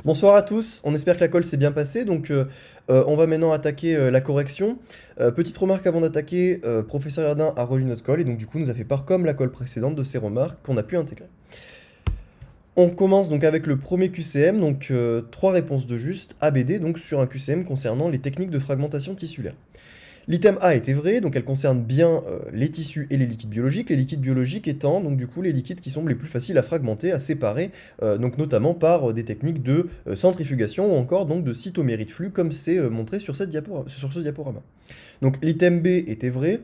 Bonsoir à tous, on espère que la colle s'est bien passée, on va maintenant attaquer la correction. Petite remarque avant d'attaquer, professeur Yardin a relu notre colle et donc du coup nous a fait part comme la colle précédente de ses remarques qu'on a pu intégrer. On commence donc avec le premier QCM, trois réponses de juste, ABD, donc sur un QCM concernant les techniques de fragmentation tissulaire. L'item A était vrai, donc elle concerne bien les tissus et les liquides biologiques étant donc du coup les liquides qui sont les plus faciles à fragmenter, à séparer, donc notamment par des techniques de centrifugation ou encore donc de cytomérie de flux comme c'est montré sur sur ce diaporama. Donc l'item B était vrai,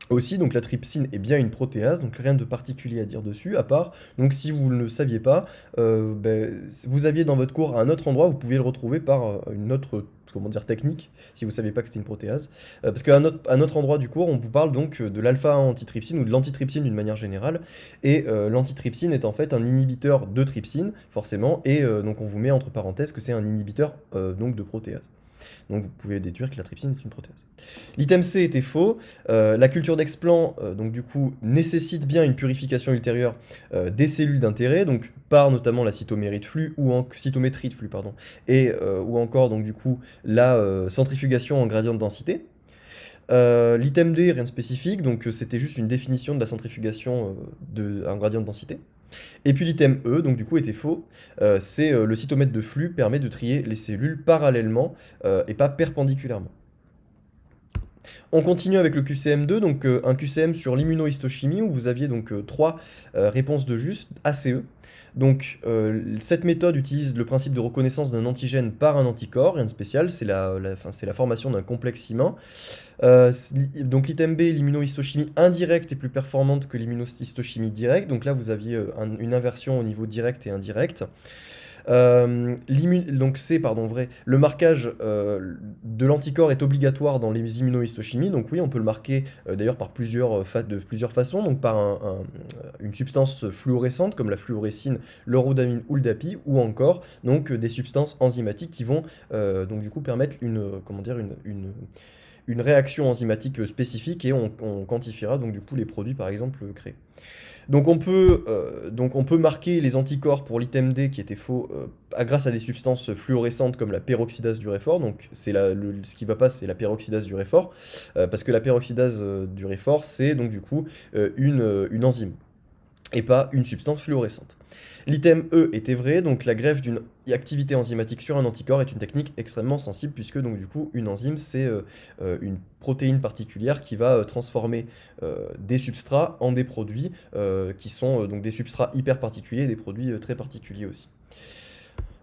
aussi, donc la trypsine est bien une protéase, donc rien de particulier à dire dessus, à part, donc si vous ne le saviez pas, vous aviez dans votre cours à un autre endroit, vous pouviez le retrouver par une autre, comment dire, technique, si vous ne saviez pas que c'était une protéase. Parce qu'à un autre endroit du cours, on vous parle donc de l'alpha-1-antitrypsine ou de l'antitrypsine d'une manière générale, et l'antitrypsine est en fait un inhibiteur de trypsine, forcément, et donc on vous met entre parenthèses que c'est un inhibiteur donc de protéase. Donc vous pouvez déduire que la trypsine est une protéase. L'item C était faux. La culture d'explant, donc du coup, nécessite bien une purification ultérieure des cellules d'intérêt, donc par notamment la cytométrie de flux cytométrie de flux, pardon, et ou encore donc du coup la centrifugation en gradient de densité. L'item D, rien de spécifique, donc c'était juste une définition de la centrifugation en gradient de densité. Et puis l'item E, donc du coup était faux, c'est le cytomètre de flux permet de trier les cellules parallèlement et pas perpendiculairement. On continue avec le QCM2, donc un QCM sur l'immunohistochimie où vous aviez donc trois réponses de juste, ACE. Donc cette méthode utilise le principe de reconnaissance d'un antigène par un anticorps, rien de spécial, c'est la formation d'un complexe humain. Donc l'item B, l'immunohistochimie indirecte est plus performante que l'immunohistochimie directe, donc là vous aviez une inversion au niveau direct et indirect. Donc c'est, pardon, vrai, le marquage de l'anticorps est obligatoire dans les immunohistochimies, donc oui, on peut le marquer d'ailleurs par de plusieurs façons, donc par une substance fluorescente comme la fluorescine, le rhodamine ou le DAPI, ou encore donc des substances enzymatiques qui vont donc du coup permettre comment dire, une réaction enzymatique spécifique et on quantifiera donc du coup les produits par exemple créés. Donc on peut marquer les anticorps pour l'item D qui était faux grâce à des substances fluorescentes comme la peroxydase du réfort. Donc ce qui va pas, c'est la peroxydase du réfort, parce que la peroxydase du réfort, c'est donc du coup une enzyme et pas une substance fluorescente. L'item E était vrai, donc la greffe d'une activité enzymatique sur un anticorps est une technique extrêmement sensible puisque donc du coup une enzyme c'est une protéine particulière qui va transformer des substrats en des produits qui sont donc des substrats hyper particuliers et des produits très particuliers aussi.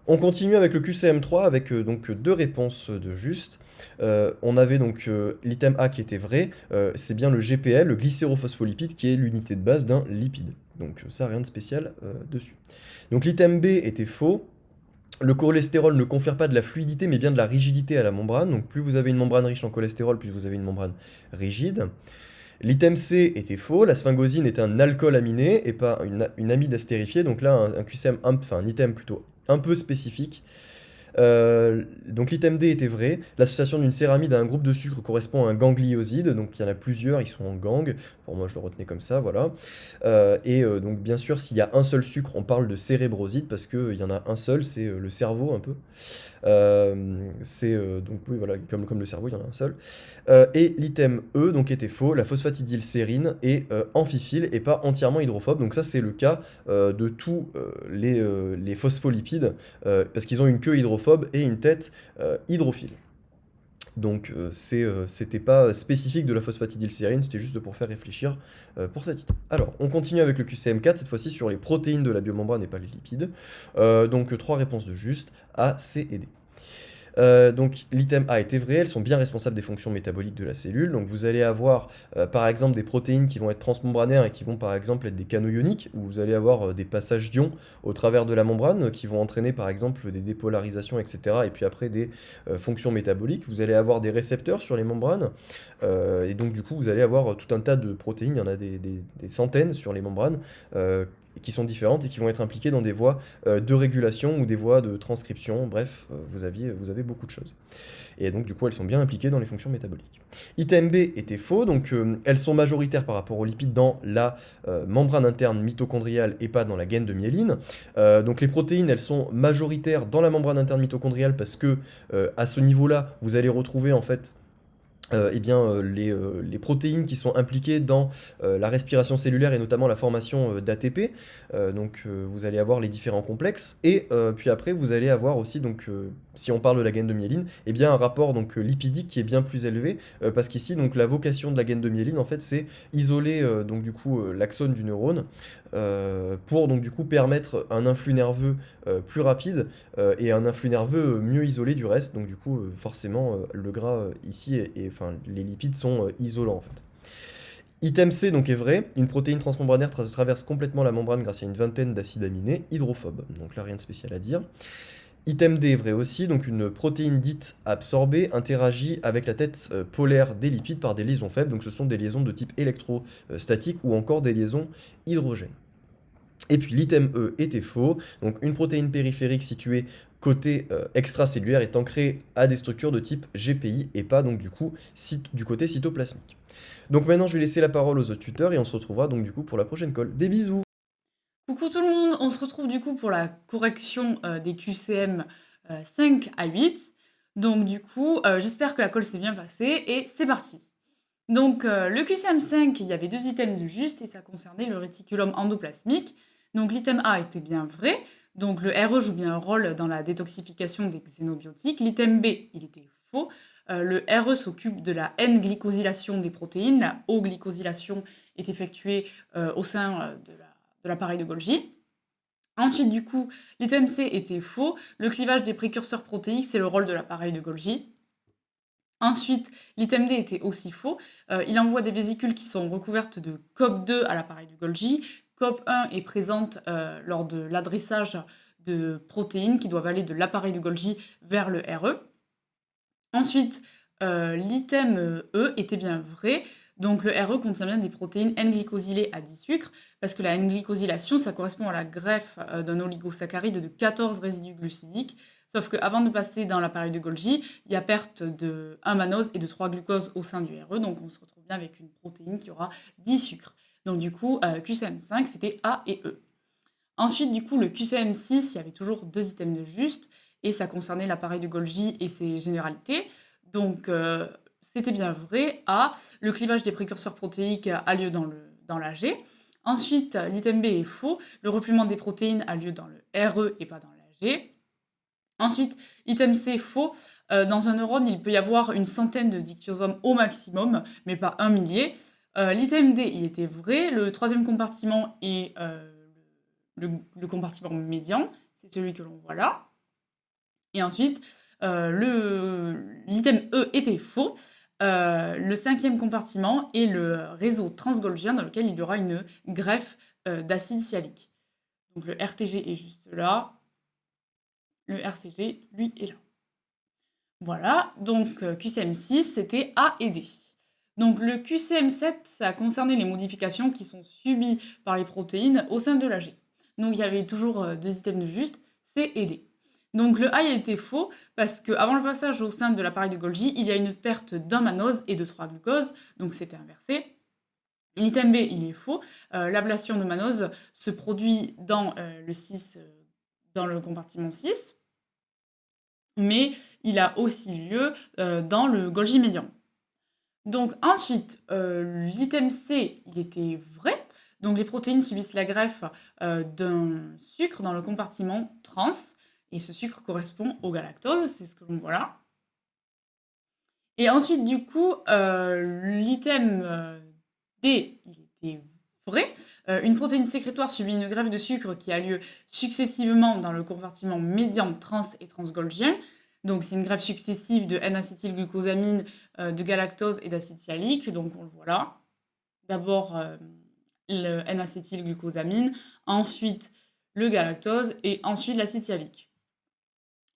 On continue avec le QCM3 avec donc deux réponses de juste. On avait donc l'item A qui était vrai, c'est bien le GPL, le glycérophospholipide, qui est l'unité de base d'un lipide. Donc ça, rien de spécial dessus. Donc l'item B était faux. Le cholestérol ne confère pas de la fluidité mais bien de la rigidité à la membrane. Donc plus vous avez une membrane riche en cholestérol, plus vous avez une membrane rigide. L'item C était faux, la sphingosine est un alcool aminé et pas une amide astérifiée, donc là un QCM, enfin un item plutôt un peu spécifique. Donc l'item D était vrai, l'association d'une céramide à un groupe de sucre correspond à un ganglioside, donc il y en a plusieurs, ils sont en gang, bon moi je le retenais comme ça, voilà. Donc bien sûr s'il y a un seul sucre, on parle de cérébroside parce qu'il y en a un seul, c'est le cerveau un peu. Donc oui, voilà, comme le cerveau, il y en a un seul. Et l'item E donc était faux, la phosphatidylsérine est amphiphile et pas entièrement hydrophobe. Donc ça c'est le cas de tous les phospholipides parce qu'ils ont une queue hydrophobe et une tête hydrophile. Donc c'était pas spécifique de la phosphatidylsérine, c'était juste pour faire réfléchir pour cet item. Alors, on continue avec le QCM4, cette fois-ci sur les protéines de la biomembrane et pas les lipides. Donc trois réponses de juste, A, C et D. Donc l'item A était vrai, elles sont bien responsables des fonctions métaboliques de la cellule. Donc vous allez avoir par exemple des protéines qui vont être transmembranaires et qui vont par exemple être des canaux ioniques, où vous allez avoir des passages d'ions au travers de la membrane qui vont entraîner par exemple des dépolarisations, etc. Et puis après des fonctions métaboliques. Vous allez avoir des récepteurs sur les membranes, et donc du coup vous allez avoir tout un tas de protéines, il y en a des centaines sur les membranes, qui sont différentes et qui vont être impliquées dans des voies de régulation ou des voies de transcription. Bref, vous avez beaucoup de choses. Et donc, du coup, elles sont bien impliquées dans les fonctions métaboliques. Item B était faux, donc elles sont majoritaires par rapport aux lipides dans la membrane interne mitochondriale et pas dans la gaine de myéline. Donc les protéines, elles sont majoritaires dans la membrane interne mitochondriale parce que à ce niveau-là, vous allez retrouver en fait les protéines qui sont impliquées dans la respiration cellulaire et notamment la formation d'ATP. Vous allez avoir les différents complexes. Et puis après, vous allez avoir aussi, si on parle de la gaine de myéline, eh bien, un rapport lipidique qui est bien plus élevé. Parce qu'ici, la vocation de la gaine de myéline, en fait, c'est isoler l'axone du neurone pour permettre un influx nerveux plus rapide et un influx nerveux mieux isolé du reste. Donc du coup, forcément, le gras ici, enfin, les lipides sont isolants en fait. Item C donc est vrai, une protéine transmembranaire traverse complètement la membrane grâce à une vingtaine d'acides aminés hydrophobes. Donc là, rien de spécial à dire. Item D est vrai aussi, donc une protéine dite absorbée interagit avec la tête polaire des lipides par des liaisons faibles, donc ce sont des liaisons de type électrostatique ou encore des liaisons hydrogène. Et puis l'item E était faux, donc une protéine périphérique située côté extracellulaire est ancrée à des structures de type GPI et pas donc du coup du côté cytoplasmique. Donc maintenant je vais laisser la parole aux autres tuteurs et on se retrouvera donc du coup pour la prochaine colle. Des bisous! Coucou tout le monde, on se retrouve du coup pour la correction des QCM 5 à 8. Donc du coup, j'espère que la colle s'est bien passée et c'est parti. Donc le QCM 5, il y avait 2 items de juste et ça concernait le réticulum endoplasmique. Donc l'item A était bien vrai, donc le RE joue bien un rôle dans la détoxification des xénobiotiques. L'item B, il était faux. Le RE s'occupe de la N-glycosylation des protéines. La O-glycosylation est effectuée au sein de l'appareil de Golgi. Ensuite, du coup, l'item C était faux. Le clivage des précurseurs protéiques, c'est le rôle de l'appareil de Golgi. Ensuite, l'item D était aussi faux. Il envoie des vésicules qui sont recouvertes de COP2 à l'appareil de Golgi. COP1 est présente lors de l'adressage de protéines qui doivent aller de l'appareil de Golgi vers le RE. Ensuite, l'item E était bien vrai. Donc le RE contient bien des protéines N-glycosylées à 10 sucres, parce que la N-glycosylation, ça correspond à la greffe d'un oligosaccharide de 14 résidus glucidiques. Sauf qu'avant de passer dans l'appareil de Golgi, il y a perte de 1 mannose et de 3 glucoses au sein du RE, donc on se retrouve bien avec une protéine qui aura 10 sucres. Donc du coup, QCM5, c'était A et E. Ensuite, du coup, le QCM6, il y avait toujours 2 items de juste, et ça concernait l'appareil de Golgi et ses généralités. Donc, c'était bien vrai. A, le clivage des précurseurs protéiques a lieu dans la G. Ensuite, l'item B est faux. Le repliement des protéines a lieu dans le RE et pas dans la G. Ensuite, item C, faux. Dans un neurone, il peut y avoir une centaine de dictyosomes au maximum, mais pas un millier. L'item D, il était vrai. Le troisième compartiment est le compartiment médian, c'est celui que l'on voit là. Et ensuite, l'item E était faux. Le cinquième compartiment est le réseau transgolgien dans lequel il y aura une greffe d'acide sialique. Donc le RTG est juste là. Le RCG, lui, est là. Voilà, donc QCM6, c'était A et D. Donc le QCM7, ça a concerné les modifications qui sont subies par les protéines au sein de l'AG. Donc il y avait toujours 2 items de juste, C et D. Donc le A il était faux parce qu'avant le passage au sein de l'appareil de Golgi, il y a une perte d'un mannose et de 3 glucoses, donc c'était inversé. L'item B, il est faux. L'ablation de mannose se produit dans le 6, dans le compartiment 6, mais il a aussi lieu dans le Golgi médian. Donc ensuite, l'item C, il était vrai. Donc les protéines subissent la greffe d'un sucre dans le compartiment trans, et ce sucre correspond au galactose, c'est ce que l'on voit là. Et ensuite, du coup, l'item D, il était vrai. Une protéine sécrétoire subit une greffe de sucre qui a lieu successivement dans le compartiment médian, trans et transgolgien. Donc c'est une greffe successive de N-acétylglucosamine, de galactose et d'acide sialique. Donc on le voit là. D'abord le N-acétylglucosamine, ensuite le galactose et ensuite l'acide sialique.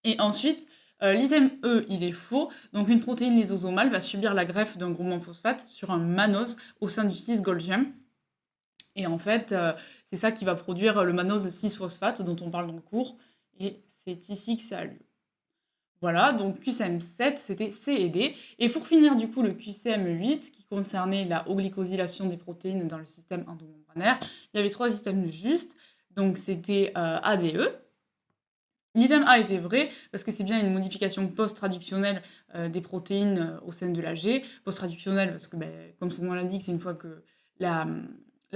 Et ensuite, l'item E, il est faux. Donc une protéine lysosomale va subir la greffe d'un groupement phosphate sur un mannose au sein du cis golgien. Et en fait, c'est ça qui va produire le mannose 6-phosphate dont on parle dans le cours et c'est ici que ça a lieu. Voilà, donc QCM7, c'était C et D. Et pour finir, du coup, le QCM8, qui concernait la haut-glycosylation des protéines dans le système endomembranaire, il y avait 3 items justes. Donc, c'était ADE. L'item A était vrai, parce que c'est bien une modification post-traductionnelle des protéines au sein de l'AG. Post-traductionnelle, parce que, comme son nom l'indique, c'est une fois que la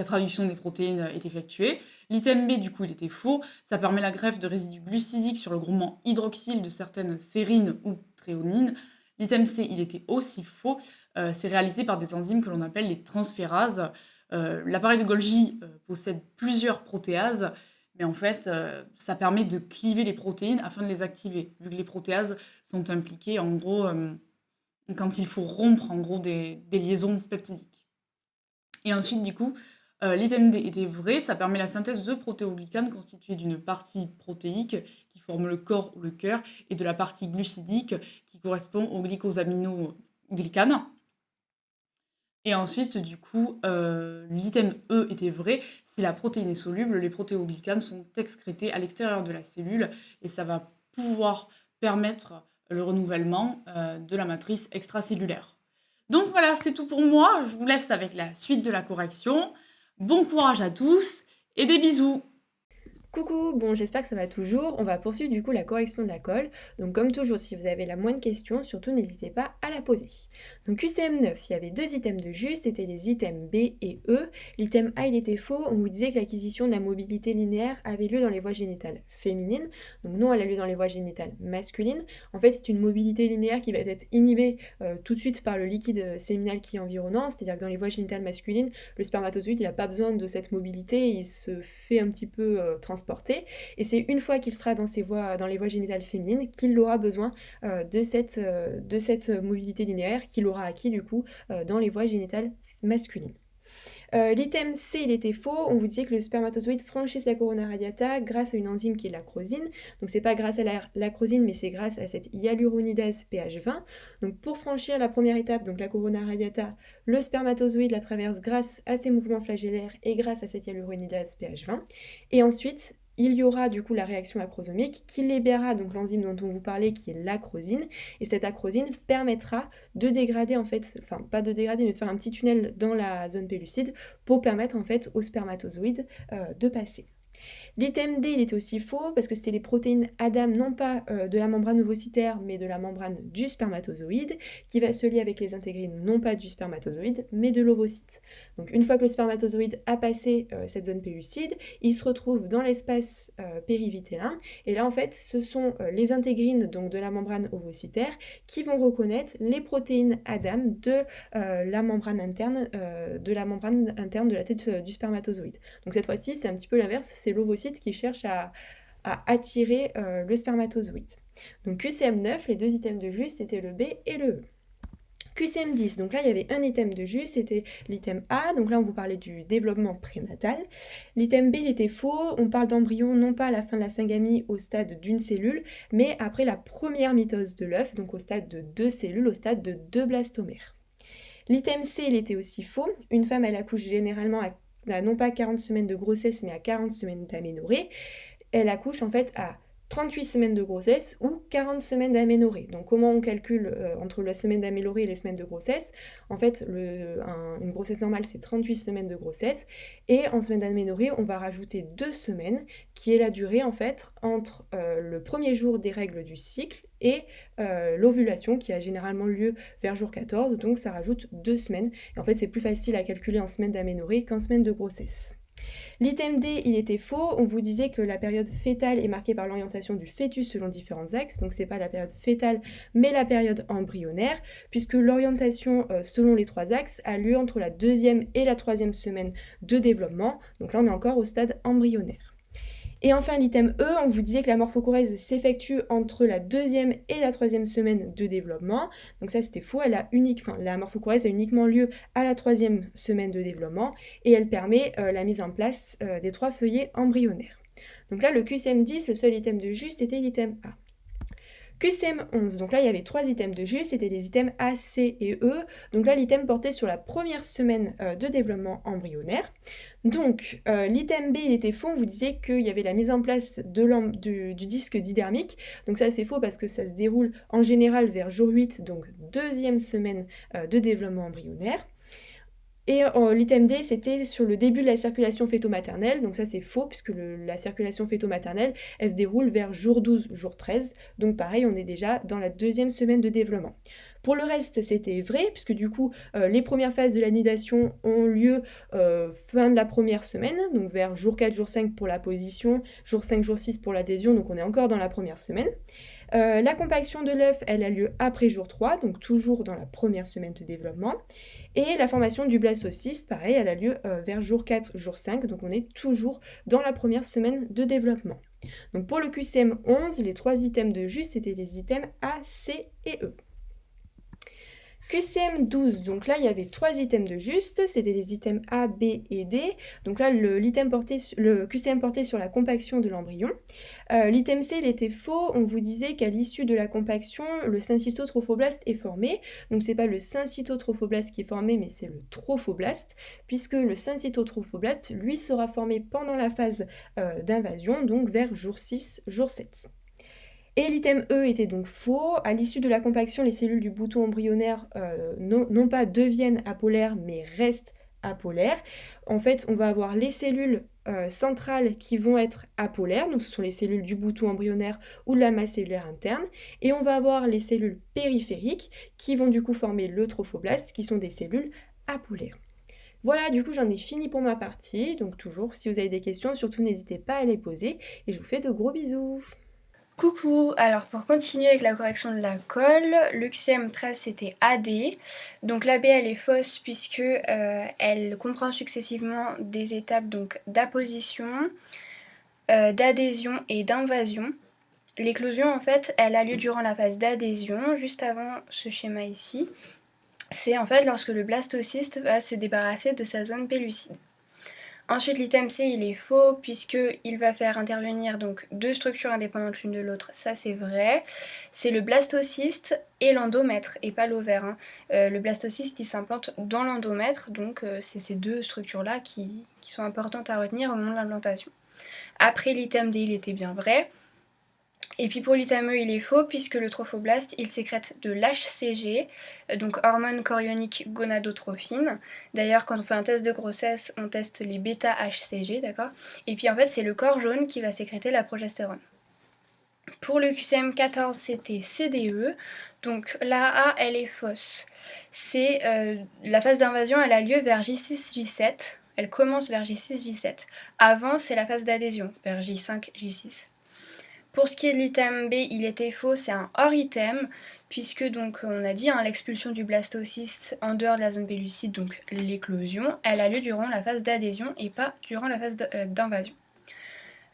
traduction des protéines est effectuée. L'item B, du coup, il était faux. Ça permet la greffe de résidus glucidiques sur le groupement hydroxyle de certaines sérines ou tréonines. L'item C, il était aussi faux. C'est réalisé par des enzymes que l'on appelle les transférases. L'appareil de Golgi possède plusieurs protéases, mais en fait, ça permet de cliver les protéines afin de les activer, vu que les protéases sont impliquées, en gros, quand il faut rompre, en gros, des liaisons peptidiques. Et ensuite, du coup, l'item D était vrai, ça permet la synthèse de protéoglycanes constitués d'une partie protéique qui forme le corps ou le cœur et de la partie glucidique qui correspond aux glycosaminoglycanes. Et ensuite, du coup, l'item E était vrai. Si la protéine est soluble, les protéoglycanes sont excrétés à l'extérieur de la cellule et ça va pouvoir permettre le renouvellement de la matrice extracellulaire. Donc voilà, c'est tout pour moi. Je vous laisse avec la suite de la correction. Bon courage à tous et des bisous. Coucou, bon j'espère que ça va toujours. On va poursuivre du coup la correction de la colle. Donc comme toujours, si vous avez la moindre question, surtout n'hésitez pas à la poser. Donc QCM9, il y avait 2 items de juste, c'était les items B et E. L'item A, il était faux, on vous disait que l'acquisition de la mobilité linéaire avait lieu dans les voies génitales féminines. Donc non, elle a lieu dans les voies génitales masculines. En fait, c'est une mobilité linéaire qui va être inhibée tout de suite par le liquide séminal qui est environnant, c'est-à-dire que dans les voies génitales masculines, le spermatozoïde, il n'a pas besoin de cette mobilité, il se fait un petit peu transporter. Et c'est une fois qu'il sera dans les voies génitales féminines qu'il aura besoin de cette mobilité linéaire qu'il aura acquis du coup dans les voies génitales masculines. L'item C, il était faux. On vous disait que le spermatozoïde franchisse la corona radiata grâce à une enzyme qui est l'acrosine. Donc c'est pas grâce à l'acrosine, mais c'est grâce à cette hyaluronidase pH20. Donc pour franchir la première étape, donc la corona radiata, le spermatozoïde la traverse grâce à ses mouvements flagellaires et grâce à cette hyaluronidase pH20. Et ensuite, il y aura du coup la réaction acrosomique qui libérera donc l'enzyme dont on vous parlait qui est l'acrosine, et cette acrosine permettra de dégrader en fait, enfin pas de dégrader mais de faire un petit tunnel dans la zone pellucide pour permettre en fait au spermatozoïde de passer. L'item D, il était aussi faux parce que c'était les protéines ADAM, non pas de la membrane ovocytaire, mais de la membrane du spermatozoïde, qui va se lier avec les intégrines, non pas du spermatozoïde, mais de l'ovocyte. Donc une fois que le spermatozoïde a passé cette zone pellucide, il se retrouve dans l'espace périvitellin, et là en fait, ce sont les intégrines donc de la membrane ovocytaire qui vont reconnaître les protéines ADAM de la membrane interne de la tête du spermatozoïde. Donc cette fois-ci, c'est un petit peu l'inverse, c'est l'ovocyte qui cherche à attirer le spermatozoïde. Donc QCM9, les 2 items de juste, c'était le B et le E. QCM10, donc là il y avait un item de juste, c'était l'item A, donc là on vous parlait du développement prénatal. L'item B il était faux, on parle d'embryon non pas à la fin de la syngamie au stade d'une cellule, mais après la première mitose de l'œuf, donc au stade de 2 cellules, au stade de 2 blastomères. L'item C il était aussi faux, une femme elle accouche généralement à non pas 40 semaines de grossesse mais à 40 semaines d'aménorrhée. Elle accouche en fait à 38 semaines de grossesse ou 40 semaines d'aménorrhée. Donc comment on calcule entre la semaine d'aménorrhée et les semaines de grossesse? En fait, une grossesse normale, c'est 38 semaines de grossesse. Et en semaine d'aménorrhée, on va rajouter 2 semaines, qui est la durée en fait entre le premier jour des règles du cycle et l'ovulation, qui a généralement lieu vers jour 14. Donc ça rajoute 2 semaines. Et en fait, c'est plus facile à calculer en semaine d'aménorrhée qu'en semaine de grossesse. L'item D, il était faux. On vous disait que la période fœtale est marquée par l'orientation du fœtus selon différents axes. Donc c'est pas la période fœtale, mais la période embryonnaire, puisque l'orientation selon les 3 axes a lieu entre la 2e et la 3e semaine de développement. Donc là, on est encore au stade embryonnaire. Et enfin, l'item E, on vous disait que la morphochorèse s'effectue entre la 2e et la 3e semaine de développement. Donc ça, c'était faux. La morphochorèse a uniquement lieu à la 3e semaine de développement et elle permet la mise en place des 3 feuillets embryonnaires. Donc là, le QCM10, le seul item de juste était l'item A. QCM 11, donc là il y avait 3 items de juste, c'était les items A, C et E. Donc là l'item portait sur la première semaine de développement embryonnaire. Donc l'item B il était faux, on vous disait qu'il y avait la mise en place du disque didermique. Donc ça c'est faux parce que ça se déroule en général vers jour 8, donc deuxième semaine de développement embryonnaire. Et l'item D, c'était sur le début de la circulation fœto-maternelle, donc ça c'est faux, puisque la circulation fœto-maternelle, elle se déroule vers jour 12, jour 13, donc pareil, on est déjà dans la deuxième semaine de développement. Pour le reste, c'était vrai, puisque du coup, les premières phases de l'anidation ont lieu fin de la première semaine, donc vers jour 4, jour 5 pour la position, jour 5, jour 6 pour l'adhésion, donc on est encore dans la première semaine. La compaction de l'œuf, elle a lieu après jour 3, donc toujours dans la première semaine de développement. Et la formation du blastocyste, pareil, elle a lieu vers jour 4, jour 5, donc on est toujours dans la première semaine de développement. Donc pour le QCM 11, les 3 items de juste, c'était les items A, C et E. QCM 12, donc là il y avait 3 items de juste, c'était les items A, B et D. Donc là le QCM portait sur la compaction de l'embryon. L'item C il était faux, on vous disait qu'à l'issue de la compaction, le syncytotrophoblast est formé. Donc c'est pas le syncytotrophoblast qui est formé, mais c'est le trophoblaste, puisque le syncytotrophoblast, lui, sera formé pendant la phase d'invasion, donc vers jour 6, jour 7. Et l'item E était donc faux. À l'issue de la compaction, les cellules du bouton embryonnaire non pas deviennent apolaires, mais restent apolaires. En fait, on va avoir les cellules centrales qui vont être apolaires, donc ce sont les cellules du bouton embryonnaire ou de la masse cellulaire interne, et on va avoir les cellules périphériques qui vont du coup former le trophoblaste, qui sont des cellules apolaires. Voilà, du coup j'en ai fini pour ma partie, donc toujours si vous avez des questions, surtout n'hésitez pas à les poser, et je vous fais de gros bisous. Coucou, alors pour continuer avec la correction de la colle, le QCM 13 c'était AD, donc l'AB elle est fausse puisque elle comprend successivement des étapes donc d'apposition, d'adhésion et d'invasion. L'éclosion en fait elle a lieu durant la phase d'adhésion, juste avant ce schéma ici. C'est en fait lorsque le blastocyste va se débarrasser de sa zone pellucide. Ensuite, l'item C, il est faux puisqu'il va faire intervenir donc 2 structures indépendantes l'une de l'autre. Ça, c'est vrai. C'est le blastocyste et l'endomètre et pas l'ovaire. Le blastocyste, il s'implante dans l'endomètre, donc c'est ces 2 structures-là qui sont importantes à retenir au moment de l'implantation. Après, l'item D, il était bien vrai. Et puis pour l'item E, il est faux puisque le trophoblaste, il sécrète de l'HCG, donc hormone chorionique gonadotrophine. D'ailleurs, quand on fait un test de grossesse, on teste les bêta-HCG, d'accord? Et puis en fait, c'est le corps jaune qui va sécréter la progestérone. Pour le QCM 14, c'était CDE, donc la A, elle est fausse. C'est la phase d'invasion, elle a lieu vers J6, J7. Elle commence vers J6, J7. Avant, c'est la phase d'adhésion, vers J5, J6. Pour ce qui est de l'item B, il était faux, c'est un hors item, puisque donc on a dit l'expulsion du blastocyste en dehors de la zone pellucide, donc l'éclosion, elle a lieu durant la phase d'adhésion et pas durant la phase d'invasion.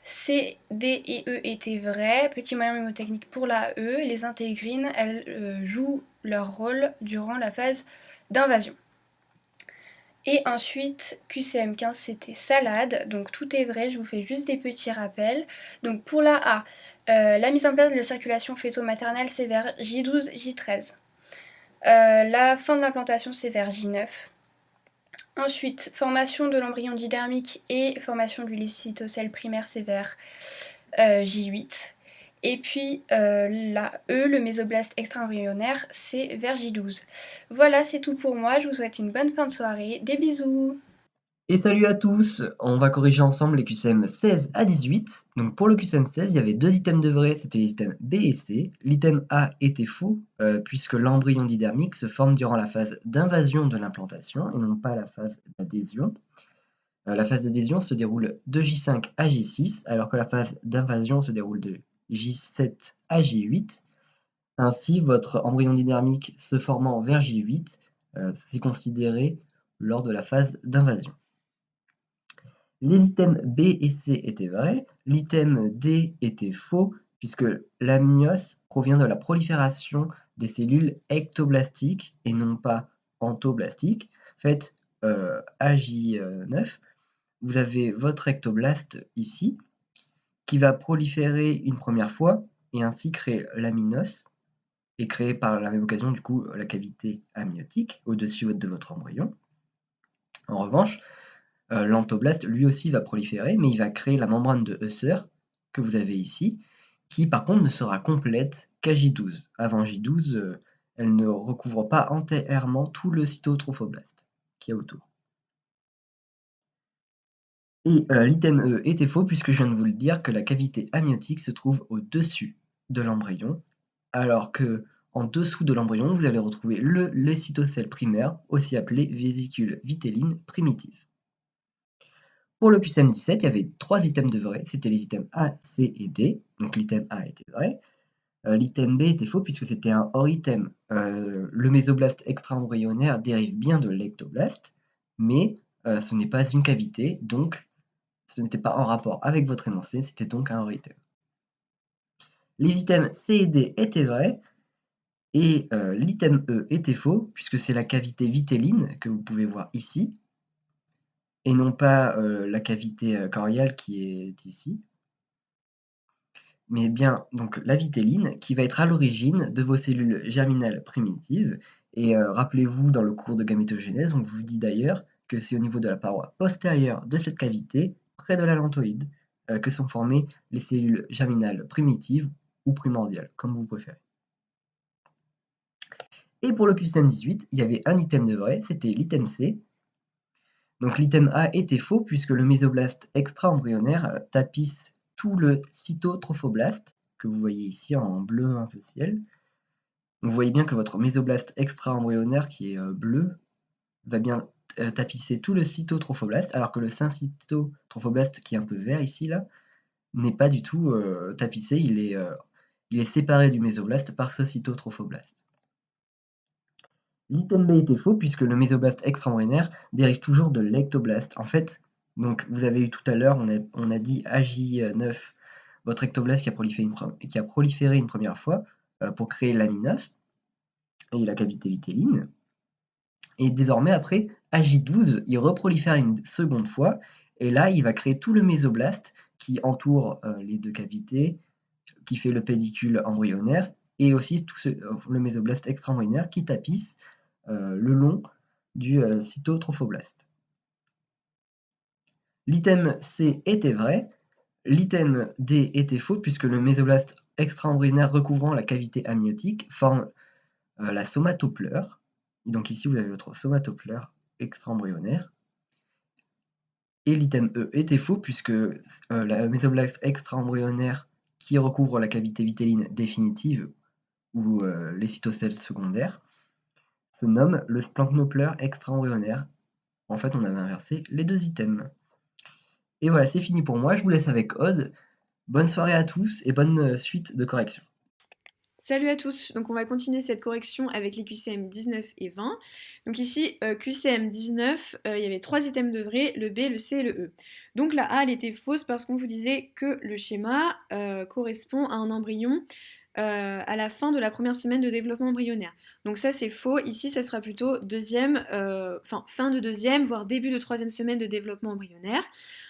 C, D et E étaient vrais. Petit moyen mnémotechnique pour la E, les intégrines, elles jouent leur rôle durant la phase d'invasion. Et ensuite, QCM 15, c'était salade, donc tout est vrai, je vous fais juste des petits rappels. Donc pour la A, la mise en place de la circulation fœto-maternelle, c'est vers J12, J13. La fin de l'implantation, c'est vers J9. Ensuite, formation de l'embryon didermique et formation du lysocytocèle primaire, c'est vers J8. Et puis la E, le mésoblaste extra-embryonnaire, c'est vers J12. Voilà, c'est tout pour moi. Je vous souhaite une bonne fin de soirée. Des bisous! Et salut à tous! On va corriger ensemble les QCM 16 à 18. Donc pour le QCM 16, il y avait 2 items de vrai, c'était les items B et C. L'item A était faux, puisque l'embryon didermique se forme durant la phase d'invasion de l'implantation et non pas la phase d'adhésion. La phase d'adhésion se déroule de J5 à J6, alors que la phase d'invasion se déroule de J7 à J8. Ainsi, votre embryon didermique se formant vers J8, c'est considéré lors de la phase d'invasion. Les items B et C étaient vrais, l'item D était faux, puisque l'amnios provient de la prolifération des cellules ectoblastiques et non pas entoblastiques. Faites AJ9, vous avez votre ectoblaste ici, qui va proliférer une première fois, et ainsi créer l'aminos et créer par la même occasion du coup la cavité amniotique au-dessus de votre embryon. En revanche, l'entoblaste lui aussi va proliférer, mais il va créer la membrane de Husser que vous avez ici, qui par contre ne sera complète qu'à J12. Avant J12, elle ne recouvre pas entièrement tout le cytotrophoblast qu'il y a autour. Et l'item E était faux puisque je viens de vous le dire que la cavité amniotique se trouve au-dessus de l'embryon, alors que en dessous de l'embryon, vous allez retrouver les cytocèles primaires, aussi appelés vésicules vitellines primitives. Pour le QCM17, il y avait 3 items de vrai, c'était les items A, C et D, donc l'item A était vrai. L'item B était faux puisque c'était un hors item. Le mésoblaste extra-embryonnaire dérive bien de l'ectoblaste, mais ce n'est pas une cavité, donc ce n'était pas en rapport avec votre énoncé, c'était donc un hors item. Les items C et D étaient vrais, et l'item E était faux, puisque c'est la cavité vitelline que vous pouvez voir ici, et non pas la cavité choriale qui est ici. Mais bien donc la vitelline qui va être à l'origine de vos cellules germinales primitives. Et rappelez-vous, dans le cours de gamétogenèse, on vous dit d'ailleurs que c'est au niveau de la paroi postérieure de cette cavité, près de l'allantoïde, que sont formées les cellules germinales primitives ou primordiales, comme vous préférez. Et pour le QCM18, il y avait un item de vrai, c'était l'item C. Donc l'item A était faux puisque le mésoblaste extra-embryonnaire tapisse tout le cytotrophoblast, que vous voyez ici en bleu un peu ciel. Donc vous voyez bien que votre mésoblaste extra-embryonnaire qui est bleu va bien tapisser tout le cytotrophoblast, alors que le syncytotrophoblast qui est un peu vert ici là n'est pas du tout tapissé, il est séparé du mésoblaste par ce cytotrophoblast. L'item B était faux puisque le mésoblaste extra-embryonnaire dérive toujours de l'ectoblaste. En fait, donc vous avez eu tout à l'heure, on a dit AJ9, votre ectoblaste qui a proliféré une première fois pour créer l'aminos et la cavité vitelline. Et désormais, après AJ12, il reprolifère une seconde fois, et là, il va créer tout le mésoblaste qui entoure les deux cavités, qui fait le pédicule embryonnaire, et aussi le mésoblaste extra-embryonnaire qui tapisse le long du cytotrophoblast. L'item C était vrai, l'item D était faux puisque le mésoblaste extra-embryonnaire recouvrant la cavité amniotique forme la somatopleure. Et donc ici vous avez votre somatopleure extra-embryonnaire. Et l'item E était faux puisque la mésoblaste extra-embryonnaire qui recouvre la cavité vitelline définitive ou les cytocèles secondaires se nomme le splanchnopleure extra-embryonnaire. En fait, on avait inversé les deux items. Et voilà, c'est fini pour moi. Je vous laisse avec Aude. Bonne soirée à tous et bonne suite de correction. Salut à tous, donc on va continuer cette correction avec les QCM 19 et 20. Donc ici, QCM 19, il y avait 3 items de vrai, le B, le C et le E. Donc la A, elle était fausse parce qu'on vous disait que le schéma correspond à un embryon à la fin de la première semaine de développement embryonnaire. Donc ça c'est faux, ici ça sera plutôt fin de deuxième, voire début de troisième semaine de développement embryonnaire.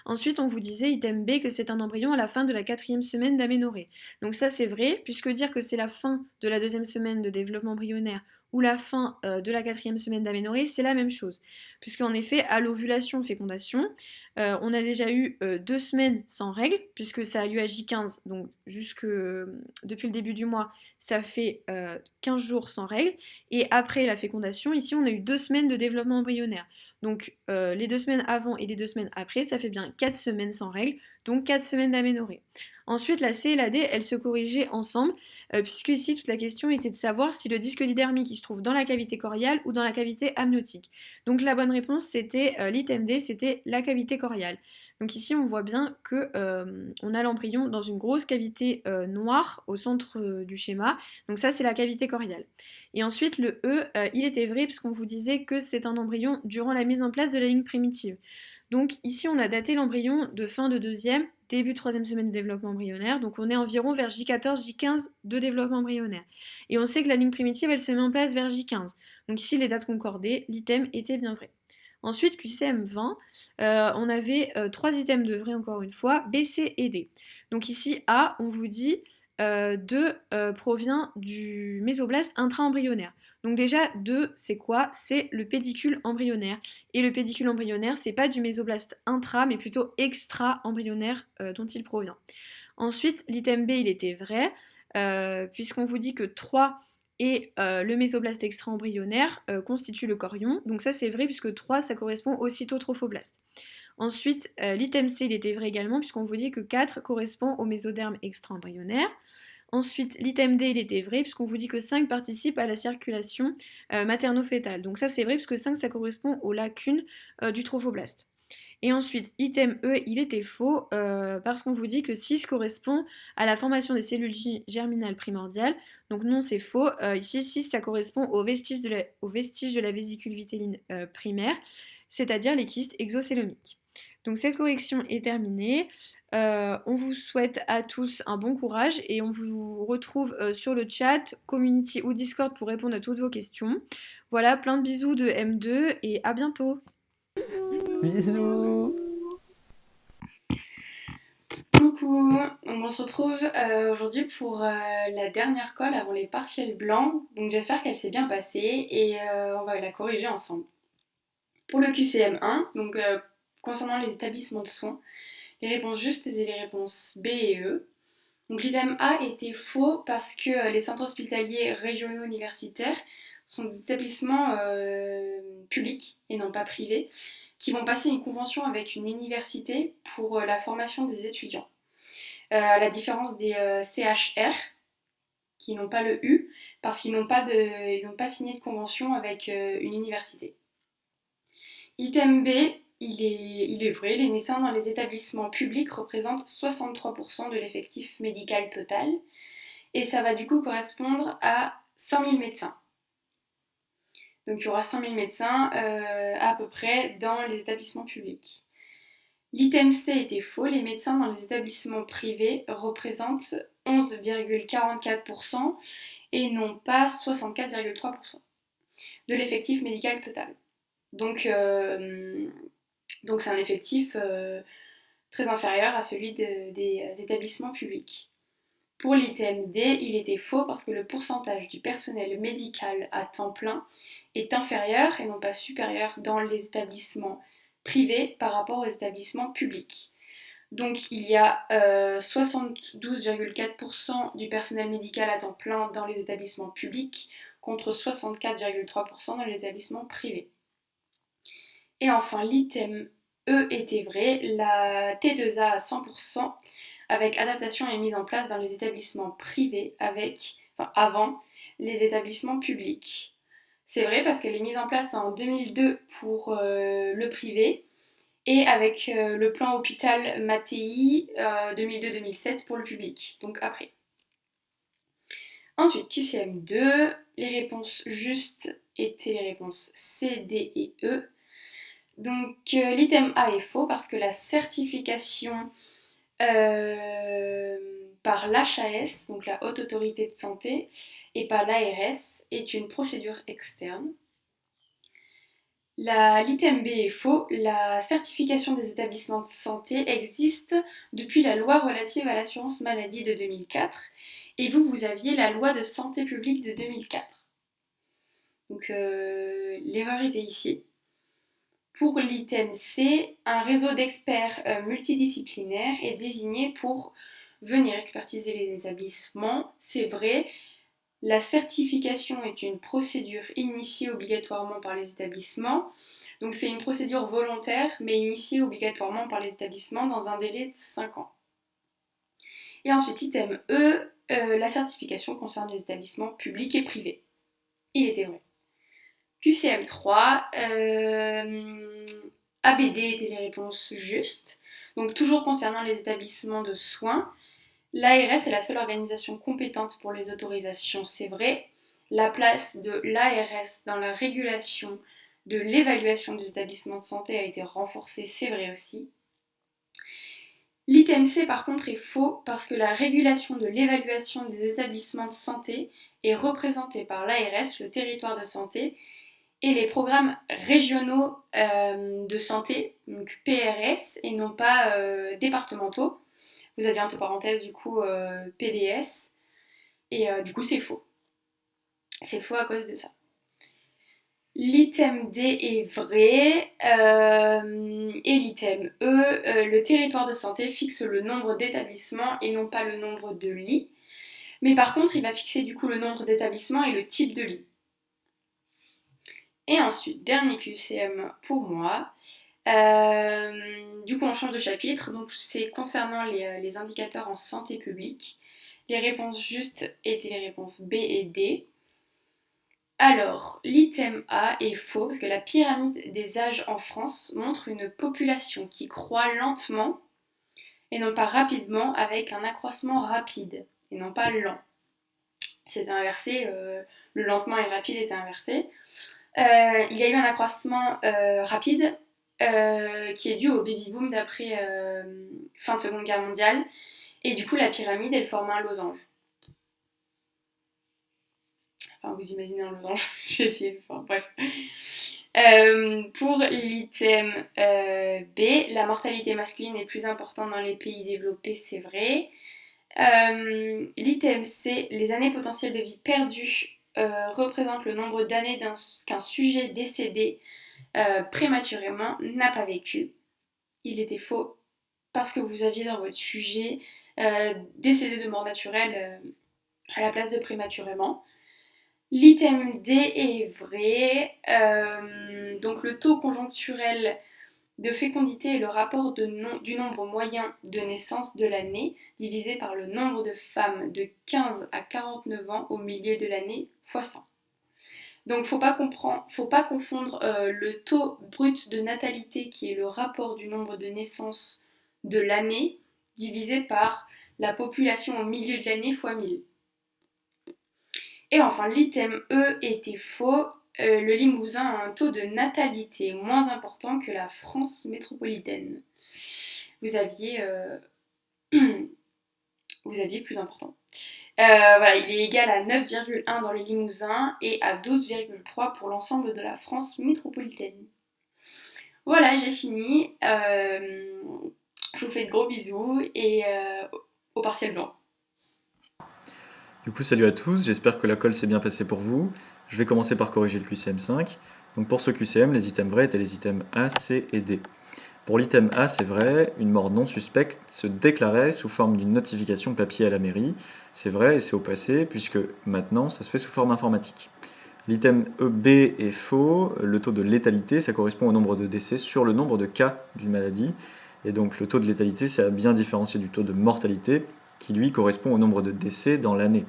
Ensuite on vous disait, item B, que c'est un embryon à la fin de la 4e semaine d'aménorrhée. Donc ça c'est vrai, puisque dire que c'est la fin de la 2e semaine de développement embryonnaire ou la fin de la 4e semaine d'aménorrhée, c'est la même chose. Puisqu'en effet, à l'ovulation-fécondation, on a déjà eu 2 semaines sans règles, puisque ça a lieu à J15, donc depuis le début du mois, ça fait 15 jours sans règles. Et après la fécondation, ici on a eu 2 semaines de développement embryonnaire. Donc les 2 semaines avant et les 2 semaines après, ça fait bien 4 semaines sans règles, donc 4 semaines d'aménorrhée. Ensuite, la C et la D, elles se corrigeaient ensemble, puisque ici, toute la question était de savoir si le disque didermique il se trouve dans la cavité choriale ou dans la cavité amniotique. Donc la bonne réponse, c'était l'item D, c'était la cavité choriale. Donc ici, on voit bien que on a l'embryon dans une grosse cavité noire au centre du schéma. Donc ça, c'est la cavité choriale. Et ensuite, le E, il était vrai, puisqu'on vous disait que c'est un embryon durant la mise en place de la ligne primitive. Donc ici, on a daté l'embryon de fin de deuxième, début de troisième semaine de développement embryonnaire. Donc on est environ vers J14, J15 de développement embryonnaire. Et on sait que la ligne primitive, elle se met en place vers J15. Donc ici, les dates concordaient, l'item était bien vrai. Ensuite, QCM 20, on avait 3 items de vrai encore une fois, B, C et D. Donc ici, A, on vous dit 2 provient du mésoblast intra-embryonnaire. Donc déjà, 2, c'est quoi? C'est le pédicule embryonnaire. Et le pédicule embryonnaire, c'est pas du mésoblast intra, mais plutôt extra-embryonnaire dont il provient. Ensuite, l'item B, il était vrai, puisqu'on vous dit que 3 et le mésoblast extra-embryonnaire constituent le chorion. Donc ça, c'est vrai, puisque 3, ça correspond au cytotrophoblast. Ensuite, l'item C, il était vrai également, puisqu'on vous dit que 4 correspond au mésoderme extra-embryonnaire. Ensuite, l'item D, il était vrai, puisqu'on vous dit que 5 participe à la circulation materno-fétale. Donc ça, c'est vrai, puisque 5, ça correspond aux lacunes du trophoblast. Et ensuite, item E, il était faux, parce qu'on vous dit que 6 correspond à la formation des cellules germinales primordiales. Donc non, c'est faux. Ici, 6, ça correspond aux vestiges de la vésicule vitéline primaire, c'est-à-dire les kystes exocélomiques. Donc cette correction est terminée. On vous souhaite à tous un bon courage et on vous retrouve sur le chat, community ou Discord pour répondre à toutes vos questions. Voilà, plein de bisous de M2 et à bientôt. Bisous. Coucou, on se retrouve aujourd'hui pour la dernière colle avant les partiels blancs. Donc j'espère qu'elle s'est bien passée et on va la corriger ensemble. Pour le QCM1, donc concernant les établissements de soins, les réponses justes et les réponses B et E. Donc l'item A était faux parce que les centres hospitaliers régionaux universitaires sont des établissements publics et non pas privés qui vont passer une convention avec une université pour la formation des étudiants. À la différence des CHR qui n'ont pas le U parce qu'ils n'ont pas signé de convention avec une université. Item B, il est vrai, les médecins dans les établissements publics représentent 63% de l'effectif médical total et ça va du coup correspondre à 100 000 médecins. Donc il y aura 100 000 médecins à peu près dans les établissements publics. L'item C était faux, les médecins dans les établissements privés représentent 11,44% et non pas 64,3% de l'effectif médical total. Donc c'est un effectif très inférieur à celui des établissements publics. Pour l'item D, il était faux parce que le pourcentage du personnel médical à temps plein est inférieur et non pas supérieur dans les établissements privés par rapport aux établissements publics. Donc il y a 72,4% du personnel médical à temps plein dans les établissements publics contre 64,3% dans les établissements privés. Et enfin l'item E était vrai, la T2A à 100% avec adaptation et mise en place dans les établissements privés avant les établissements publics. C'est vrai parce qu'elle est mise en place en 2002 pour le privé et avec le plan hôpital Mattei 2002-2007 pour le public, donc après. Ensuite, QCM2, les réponses justes étaient les réponses C, D et E. Donc l'item A est faux parce que la certification par l'HAS, donc la Haute Autorité de Santé, et par l'ARS est une procédure externe. L'item B est faux, la certification des établissements de santé existe depuis la loi relative à l'assurance maladie de 2004 et vous aviez la loi de santé publique de 2004. Donc l'erreur était ici. Pour l'item C, un réseau d'experts multidisciplinaires est désigné pour venir expertiser les établissements. C'est vrai, la certification est une procédure initiée obligatoirement par les établissements. Donc c'est une procédure volontaire, mais initiée obligatoirement par les établissements dans un délai de 5 ans. Et ensuite, item E, la certification concerne les établissements publics et privés. Il était vrai. QCM3, ABD étaient les réponses justes. Donc toujours concernant les établissements de soins, l'ARS est la seule organisation compétente pour les autorisations, c'est vrai. La place de l'ARS dans la régulation de l'évaluation des établissements de santé a été renforcée, c'est vrai aussi. L'item C par contre est faux parce que la régulation de l'évaluation des établissements de santé est représentée par l'ARS, le territoire de santé, et les programmes régionaux de santé, donc PRS, et non pas départementaux. Vous aviez entre parenthèses du coup PDS, et du coup c'est faux. C'est faux à cause de ça. L'item D est vrai, et l'item E, le territoire de santé fixe le nombre d'établissements et non pas le nombre de lits. Mais par contre, il va fixer du coup le nombre d'établissements et le type de lit. Et ensuite, dernier QCM pour moi. Du coup, on change de chapitre. Donc, c'est concernant les indicateurs en santé publique. Les réponses justes étaient les réponses B et D. Alors, l'item A est faux parce que la pyramide des âges en France montre une population qui croît lentement et non pas rapidement, avec un accroissement rapide et non pas lent. C'est inversé, le lentement et le rapide est inversé. Il y a eu un accroissement rapide qui est dû au baby-boom d'après fin de Seconde Guerre mondiale. Et du coup, la pyramide, elle forme un losange. Enfin, vous imaginez un losange, j'ai essayé de faire, bref. Pour l'item B, la mortalité masculine est plus importante dans les pays développés, c'est vrai. L'item C, les années potentielles de vie perdues représentent le nombre d'années qu'un sujet décédé prématurément n'a pas vécu. Il était faux parce que vous aviez dans votre sujet décédé de mort naturelle à la place de prématurément. L'item D est vrai. Donc le taux conjoncturel de fécondité est le rapport du nombre moyen de naissance de l'année divisé par le nombre de femmes de 15 à 49 ans au milieu de l'année fois 100. Donc faut pas confondre le taux brut de natalité qui est le rapport du nombre de naissances de l'année divisé par la population au milieu de l'année fois 1000. Et enfin, l'item E était faux. Le Limousin a un taux de natalité moins important que la France métropolitaine. Vous aviez plus important. Voilà, il est égal à 9,1 dans le Limousin et à 12,3 pour l'ensemble de la France métropolitaine. Voilà, j'ai fini. Je vous fais de gros bisous et au partiel blanc. Du coup, salut à tous, j'espère que la colle s'est bien passée pour vous. Je vais commencer par corriger le QCM 5. Donc pour ce QCM, les items vrais étaient les items A, C et D. Pour l'item A, c'est vrai, une mort non suspecte se déclarait sous forme d'une notification papier à la mairie. C'est vrai et c'est au passé, puisque maintenant, ça se fait sous forme informatique. L'item B est faux, le taux de létalité, ça correspond au nombre de décès sur le nombre de cas d'une maladie. Et donc le taux de létalité, c'est à bien différencier du taux de mortalité, qui lui correspond au nombre de décès dans l'année.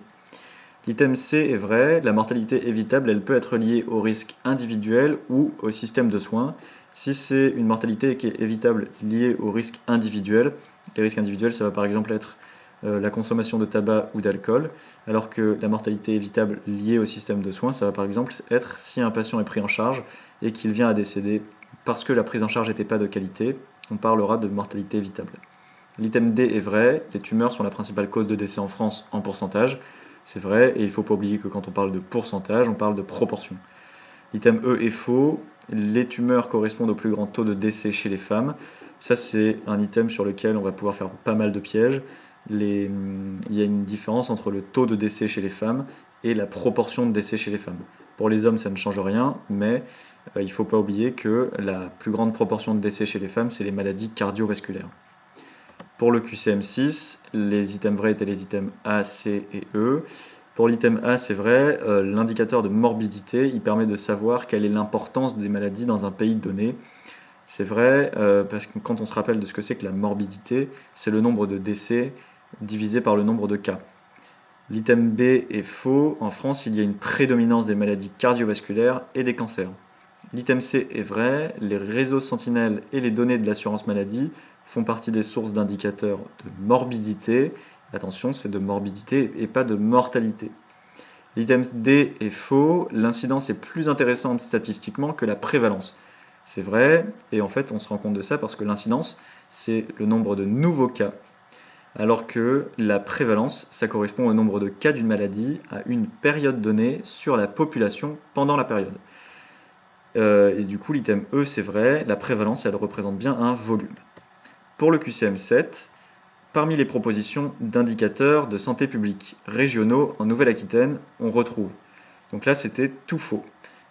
L'item C est vrai, la mortalité évitable, elle peut être liée au risque individuel ou au système de soins. Si c'est une mortalité qui est évitable liée au risque individuel, les risques individuels, ça va par exemple être la consommation de tabac ou d'alcool, alors que la mortalité évitable liée au système de soins, ça va par exemple être si un patient est pris en charge et qu'il vient à décéder parce que la prise en charge n'était pas de qualité, on parlera de mortalité évitable. L'item D est vrai, les tumeurs sont la principale cause de décès en France en pourcentage. C'est vrai, et il ne faut pas oublier que quand on parle de pourcentage, on parle de proportion. L'item E est faux, les tumeurs correspondent au plus grand taux de décès chez les femmes. Ça, c'est un item sur lequel on va pouvoir faire pas mal de pièges. Il y a une différence entre le taux de décès chez les femmes et la proportion de décès chez les femmes. Pour les hommes, ça ne change rien, mais il ne faut pas oublier que la plus grande proportion de décès chez les femmes, c'est les maladies cardiovasculaires. Pour le QCM6, les items vrais étaient les items A, C et E. Pour l'item A, c'est vrai, l'indicateur de morbidité, il permet de savoir quelle est l'importance des maladies dans un pays donné. C'est vrai, parce que quand on se rappelle de ce que c'est que la morbidité, c'est le nombre de décès divisé par le nombre de cas. L'item B est faux. En France, il y a une prédominance des maladies cardiovasculaires et des cancers. L'item C est vrai, les réseaux sentinelles et les données de l'assurance maladie font partie des sources d'indicateurs de morbidité. Attention, c'est de morbidité et pas de mortalité. L'item D est faux, l'incidence est plus intéressante statistiquement que la prévalence. C'est vrai, et en fait on se rend compte de ça parce que l'incidence, c'est le nombre de nouveaux cas, alors que la prévalence, ça correspond au nombre de cas d'une maladie à une période donnée sur la population pendant la période. Et du coup, l'item E, c'est vrai, la prévalence, elle représente bien un volume. Pour le QCM7, Parmi les propositions d'indicateurs de santé publique régionaux en Nouvelle-Aquitaine, on retrouve. Donc là, c'était tout faux.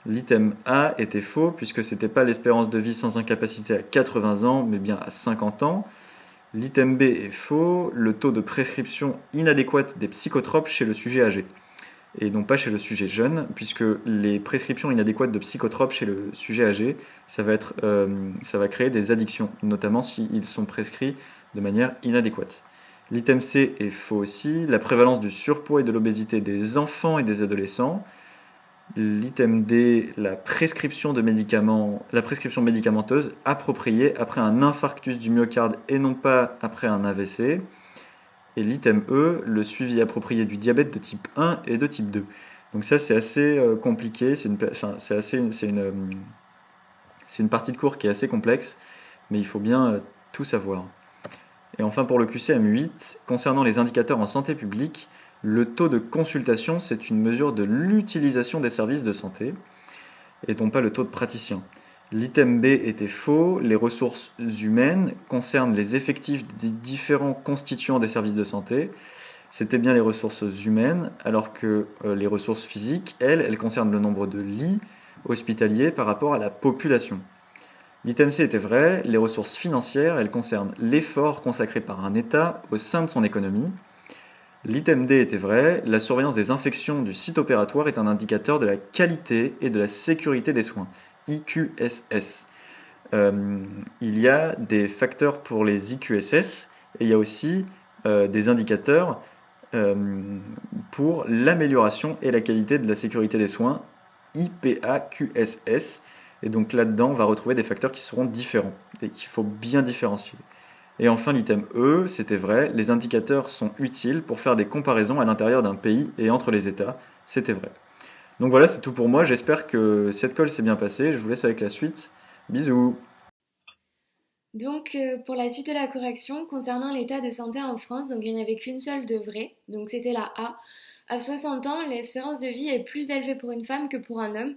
L'item A était faux puisque ce n'était pas l'espérance de vie sans incapacité à 80 ans, mais bien à 50 ans. L'item B est faux, le taux de prescription inadéquate des psychotropes chez le sujet âgé, et non pas chez le sujet jeune, puisque les prescriptions inadéquates de psychotropes chez le sujet âgé, ça va créer des addictions, notamment s'ils sont prescrits de manière inadéquate. L'item C est faux aussi, la prévalence du surpoids et de l'obésité des enfants et des adolescents. L'item D, la prescription médicamenteuse appropriée après un infarctus du myocarde et non pas après un AVC. Et l'item E, le suivi approprié du diabète de type 1 et de type 2. Donc ça, c'est assez compliqué, c'est une partie de cours qui est assez complexe, mais il faut bien tout savoir. Et enfin, pour le QCM 8, concernant les indicateurs en santé publique, le taux de consultation, c'est une mesure de l'utilisation des services de santé, et non pas le taux de praticien. L'item B était faux, les ressources humaines concernent les effectifs des différents constituants des services de santé. C'était bien les ressources humaines, alors que les ressources physiques, elles concernent le nombre de lits hospitaliers par rapport à la population. L'item C était vrai, les ressources financières, elles concernent l'effort consacré par un État au sein de son économie. L'item D était vrai, la surveillance des infections du site opératoire est un indicateur de la qualité et de la sécurité des soins, IQSS. Il y a des facteurs pour les IQSS et il y a aussi des indicateurs pour l'amélioration et la qualité de la sécurité des soins, IPAQSS. Et donc là-dedans, on va retrouver des facteurs qui seront différents et qu'il faut bien différencier. Et enfin, l'item E, c'était vrai, les indicateurs sont utiles pour faire des comparaisons à l'intérieur d'un pays et entre les États, c'était vrai. Donc voilà, c'est tout pour moi, j'espère que cette colle s'est bien passée, je vous laisse avec la suite. Bisous. Donc, pour la suite de la correction, concernant l'état de santé en France, donc il n'y en avait qu'une seule de vraie, donc c'était la A. À 60 ans, l'espérance de vie est plus élevée pour une femme que pour un homme.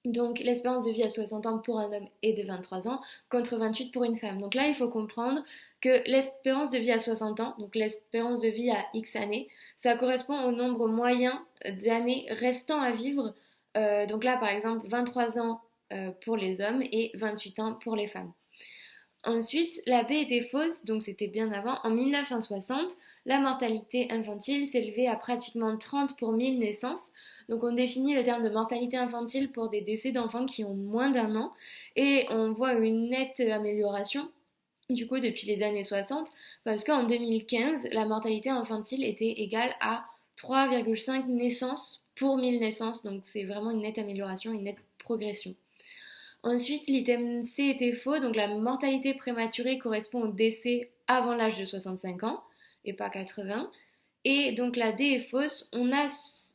Donc l'espérance de vie à 60 ans pour un homme est de 23 ans contre 28 pour une femme. Donc là, il faut comprendre que l'espérance de vie à 60 ans, donc l'espérance de vie à X années, ça correspond au nombre moyen d'années restant à vivre. Donc là, par exemple, 23 ans pour les hommes et 28 ans pour les femmes. Ensuite, la B était fausse, donc c'était bien avant. En 1960, la mortalité infantile s'élevait à pratiquement 30 pour 1000 naissances. Donc on définit le terme de mortalité infantile pour des décès d'enfants qui ont moins d'un an. Et on voit une nette amélioration, du coup, depuis les années 60, parce qu'en 2015, la mortalité infantile était égale à 3,5 naissances pour 1000 naissances. Donc c'est vraiment une nette amélioration, une nette progression. Ensuite, l'item C était faux, donc la mortalité prématurée correspond au décès avant l'âge de 65 ans et pas 80. Et donc la D est fausse, on a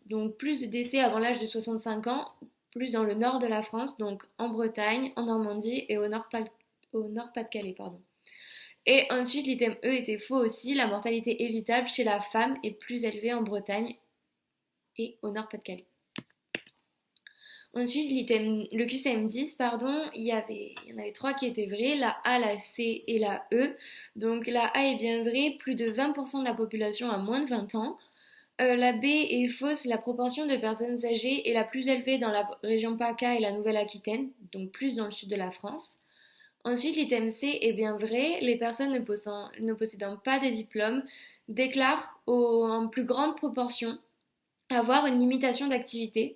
donc plus de décès avant l'âge de 65 ans, plus dans le nord de la France, donc en Bretagne, en Normandie et au Nord-Pas-de-Calais. Et ensuite, l'item E était faux aussi, la mortalité évitable chez la femme est plus élevée en Bretagne et au Nord-Pas-de-Calais. Ensuite, le QCM 10, il y en avait 3 qui étaient vrais, la A, la C et la E. Donc la A est bien vraie, plus de 20% de la population a moins de 20 ans. La B est fausse, la proportion de personnes âgées est la plus élevée dans la région PACA et la Nouvelle-Aquitaine, donc plus dans le sud de la France. Ensuite, l'item C est bien vrai, les personnes ne possédant pas de diplôme déclarent en plus grande proportion avoir une limitation d'activité,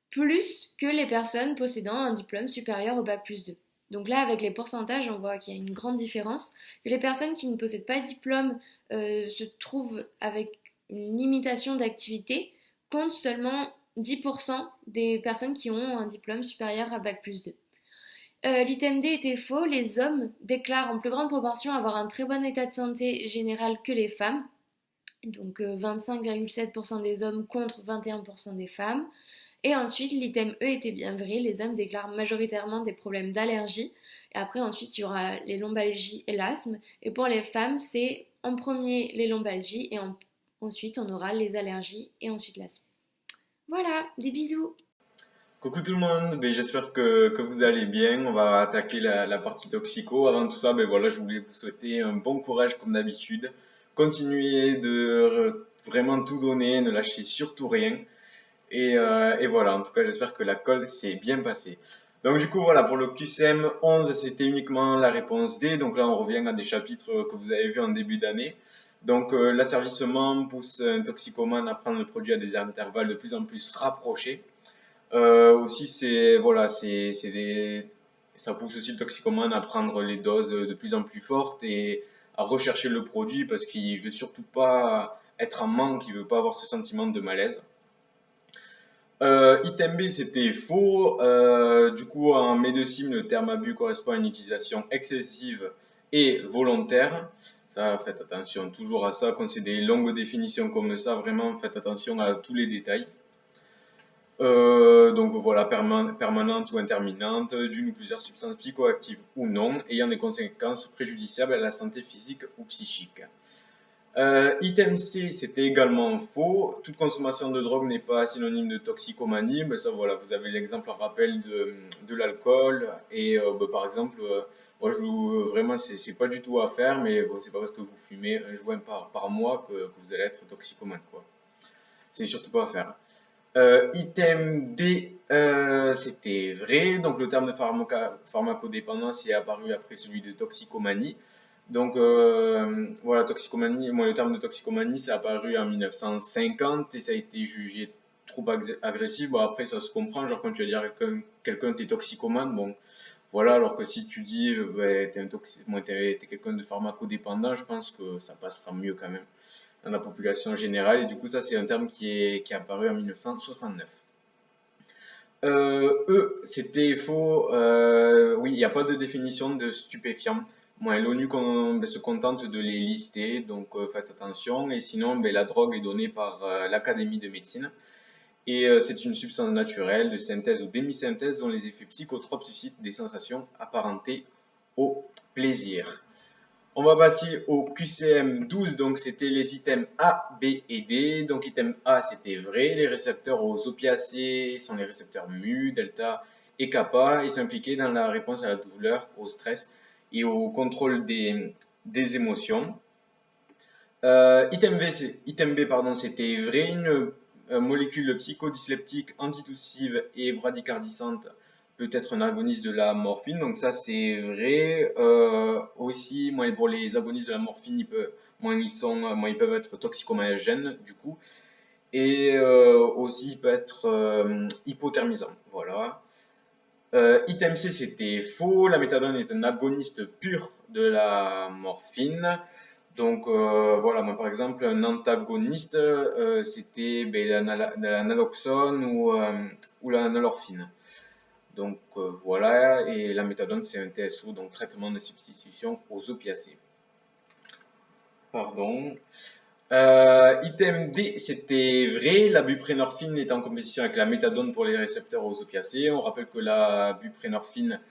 plus que les personnes possédant un diplôme supérieur au bac+2. Donc là, avec les pourcentages, on voit qu'il y a une grande différence, que les personnes qui ne possèdent pas de diplôme se trouvent avec une limitation d'activité, comptent seulement 10% des personnes qui ont un diplôme supérieur à bac+2. L'item D était faux, les hommes déclarent en plus grande proportion avoir un très bon état de santé général que les femmes, donc 25,7% des hommes contre 21% des femmes. Et ensuite, l'item E était bien vrai, les hommes déclarent majoritairement des problèmes d'allergie. Et après, ensuite, il y aura les lombalgies et l'asthme. Et pour les femmes, c'est en premier les lombalgies et ensuite on aura les allergies et ensuite l'asthme. Voilà, des bisous. Coucou tout le monde, j'espère que vous allez bien. On va attaquer la partie toxico. Avant tout ça, voilà, je voulais vous souhaiter un bon courage comme d'habitude continuez de vraiment tout donner, ne lâchez surtout rien. Et voilà, en tout cas, j'espère que la colle s'est bien passée. Donc du coup, voilà, pour le QCM 11, c'était uniquement la réponse D. Donc là, on revient à des chapitres que vous avez vus en début d'année. Donc l'asservissement pousse un toxicomane à prendre le produit à des intervalles de plus en plus rapprochés. Aussi, ça pousse aussi le toxicomane à prendre les doses de plus en plus fortes et à rechercher le produit parce qu'il veut surtout pas être en manque, il veut pas avoir ce sentiment de malaise. Item B, c'était faux. Du coup, en médecine, le terme abus correspond à une utilisation excessive et volontaire. Ça, faites attention toujours à ça. Quand c'est des longues définitions comme ça, vraiment, faites attention à tous les détails. Donc voilà, permanente ou interminente, d'une ou plusieurs substances psychoactives ou non, ayant des conséquences préjudiciables à la santé physique ou psychique. Item C, c'était également faux. Toute consommation de drogue n'est pas synonyme de toxicomanie. Mais ça, voilà, vous avez l'exemple en rappel de l'alcool. Et par exemple, moi, vraiment, c'est pas du tout à faire, mais bon, c'est pas parce que vous fumez un joint par mois que vous allez être toxicomane, quoi. C'est surtout pas à faire. Item D, c'était vrai. Donc, le terme de pharmacodépendance est apparu après celui de toxicomanie. Donc voilà, toxicomanie, moi le terme de toxicomanie, c'est apparu en 1950 et ça a été jugé trop agressif. Bon, après, ça se comprend, genre quand tu vas dire à quelqu'un t'es toxicomane, bon, voilà, alors que si tu dis t'es quelqu'un de pharmacodépendant, je pense que ça passera mieux quand même dans la population générale. Et du coup, ça, c'est un terme qui est apparu en 1969. C'était faux. Oui, il n'y a pas de définition de stupéfiant. L'ONU se contente de les lister, donc faites attention. Et sinon, la drogue est donnée par l'Académie de médecine. Et c'est une substance naturelle de synthèse ou demi-synthèse dont les effets psychotropes suscitent des sensations apparentées au plaisir. On va passer au QCM 12, donc c'était les items A, B et D. Donc item A, c'était vrai, les récepteurs aux opiacés sont les récepteurs mu, delta et kappa. Ils sont impliqués dans la réponse à la douleur, au stress et au contrôle des émotions. Item B, c'était vrai, une molécule psychodysleptique, antitussive et bradycardisante peut être un agoniste de la morphine, donc ça c'est vrai. Aussi, pour les agonistes de la morphine, ils peuvent être toxicomanogènes du coup, et aussi ils peuvent être hypothermisants. Voilà. Item C, c'était faux. La méthadone est un agoniste pur de la morphine. Donc voilà, moi par exemple, un antagoniste, c'était la naloxone ou la nalorphine. Donc voilà, et la méthadone c'est un TSO, donc traitement de substitution aux opiacés. Pardon. Item D, c'était vrai, la buprenorphine est en compétition avec la méthadone pour les récepteurs aux opiacés. On rappelle que la buprenorphine,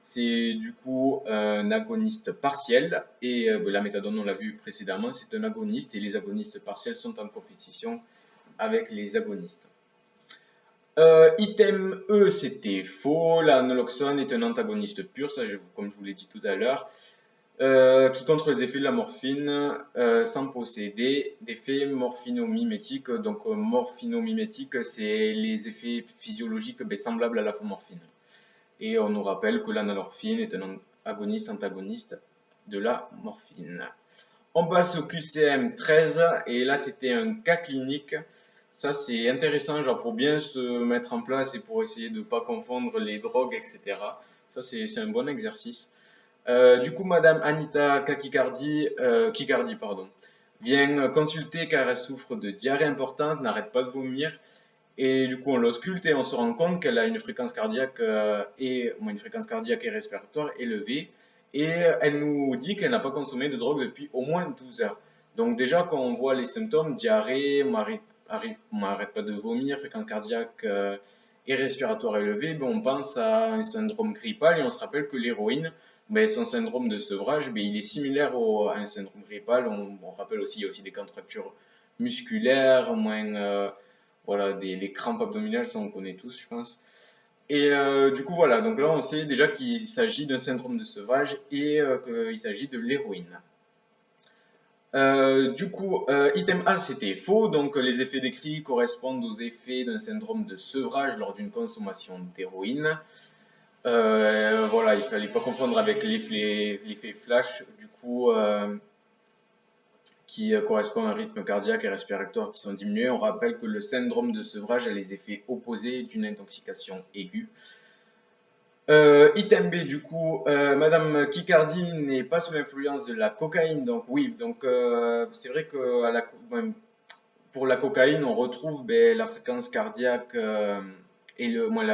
c'est du coup un agoniste partiel, et la méthadone, on l'a vu précédemment, c'est un agoniste, et les agonistes partiels sont en compétition avec les agonistes. Item E, c'était faux. La naloxone est un antagoniste pur, ça, comme je vous l'ai dit tout à l'heure, qui contre les effets de la morphine sans posséder d'effets morphinomimétiques. Donc, morphinomimétiques, c'est les effets physiologiques semblables à la morphine. Et on nous rappelle que la nalorphine est un agoniste-antagoniste de la morphine. On passe au QCM 13, et là, c'était un cas clinique. Ça, c'est intéressant, genre pour bien se mettre en place et pour essayer de ne pas confondre les drogues, etc. Ça, c'est un bon exercice. Du coup, Madame Anita Kikardi, vient consulter car elle souffre de diarrhée importante, n'arrête pas de vomir. Et du coup, on l'ausculte et on se rend compte qu'elle a une fréquence cardiaque et respiratoire élevée. Et elle nous dit qu'elle n'a pas consommé de drogue depuis au moins 12 heures. Donc déjà, quand on voit les symptômes, diarrhée, on n'arrête pas de vomir, fréquence cardiaque et respiratoire élevée, on pense à un syndrome grippal et on se rappelle que l'héroïne, son syndrome de sevrage, il est similaire à un syndrome grippal. On rappelle aussi qu'il y a aussi des contractures musculaires, voilà, les crampes abdominales, ça on connaît tous, je pense. Et du coup, voilà, donc là on sait déjà qu'il s'agit d'un syndrome de sevrage et qu'il s'agit de l'héroïne. Item A, c'était faux. Donc, les effets décrits correspondent aux effets d'un syndrome de sevrage lors d'une consommation d'héroïne. Voilà, il fallait pas confondre avec l'effet flash, qui correspond à un rythme cardiaque et respiratoire qui sont diminués. On rappelle que le syndrome de sevrage a les effets opposés d'une intoxication aiguë. Item B, Madame Kikardi n'est pas sous l'influence de la cocaïne, donc oui, c'est vrai que pour la cocaïne, on retrouve la fréquence cardiaque et une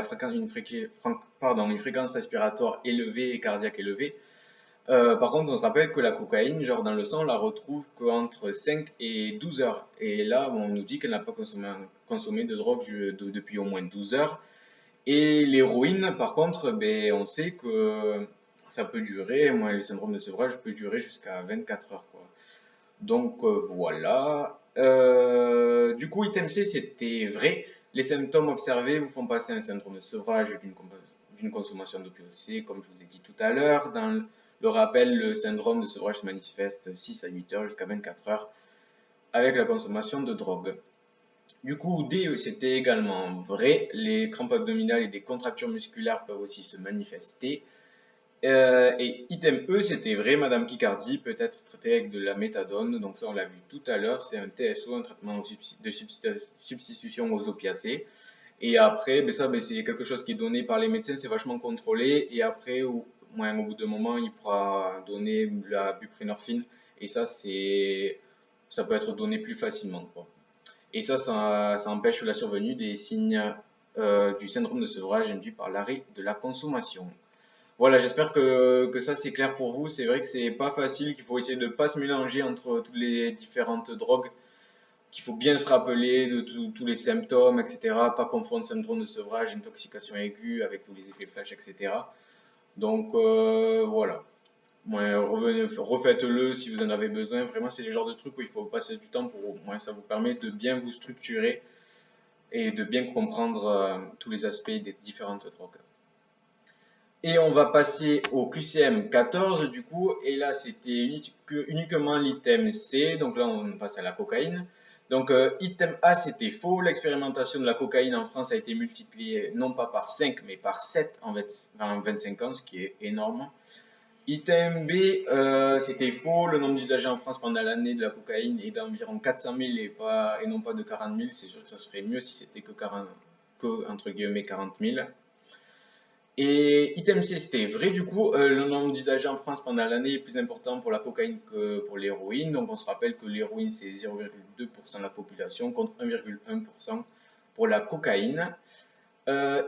fréquence respiratoire élevée et cardiaque élevée. Par contre, on se rappelle que la cocaïne, genre dans le sang, on la retrouve qu'entre 5 et 12 heures. Et là, on nous dit qu'elle n'a pas consommé de drogue depuis au moins 12 heures. Et l'héroïne, par contre, on sait que ça peut durer, le syndrome de sevrage peut durer jusqu'à 24 heures, quoi. Donc voilà. Item C, c'était vrai. Les symptômes observés vous font passer un syndrome de sevrage d'une consommation d'opioïdes, comme je vous ai dit tout à l'heure. Dans le rappel, le syndrome de sevrage se manifeste 6 à 8 heures jusqu'à 24 heures avec la consommation de drogue. D, c'était également vrai. Les crampes abdominales et des contractures musculaires peuvent aussi se manifester. Et item E, c'était vrai, Madame Kikardi peut être traitée avec de la méthadone, donc ça on l'a vu tout à l'heure, c'est un TSO, un traitement de substitution aux opiacés. Et après, c'est quelque chose qui est donné par les médecins, c'est vachement contrôlé, et après, au bout d'un moment, il pourra donner la buprenorphine, et ça peut être donné plus facilement, quoi. Et ça empêche la survenue des signes du syndrome de sevrage induit par l'arrêt de la consommation. Voilà, j'espère que ça c'est clair pour vous. C'est vrai que c'est pas facile, qu'il faut essayer de pas se mélanger entre toutes les différentes drogues, qu'il faut bien se rappeler de tous les symptômes, etc. Pas confondre syndrome de sevrage, intoxication aiguë avec tous les effets flash, etc. Donc voilà. Refaites-le si vous en avez besoin. Vraiment, c'est le genre de truc où il faut passer du temps pour. Ça vous permet de bien vous structurer et de bien comprendre tous les aspects des différentes drogues. Et on va passer au QCM 14 et là c'était uniquement l'item C, donc là on passe à la cocaïne. Donc item A c'était faux, l'expérimentation de la cocaïne en France a été multipliée non pas par 5 mais par 7 en 25 ans, ce qui est énorme. Item B c'était faux, le nombre d'usagers en France pendant l'année de la cocaïne est d'environ 400 000 et non pas de 40 000, c'est sûr que ça serait mieux si c'était que entre guillemets 40 000. Et item C, c'était vrai le nombre d'usagers en France pendant l'année est plus important pour la cocaïne que pour l'héroïne. Donc on se rappelle que l'héroïne c'est 0,2% de la population contre 1,1% pour la cocaïne.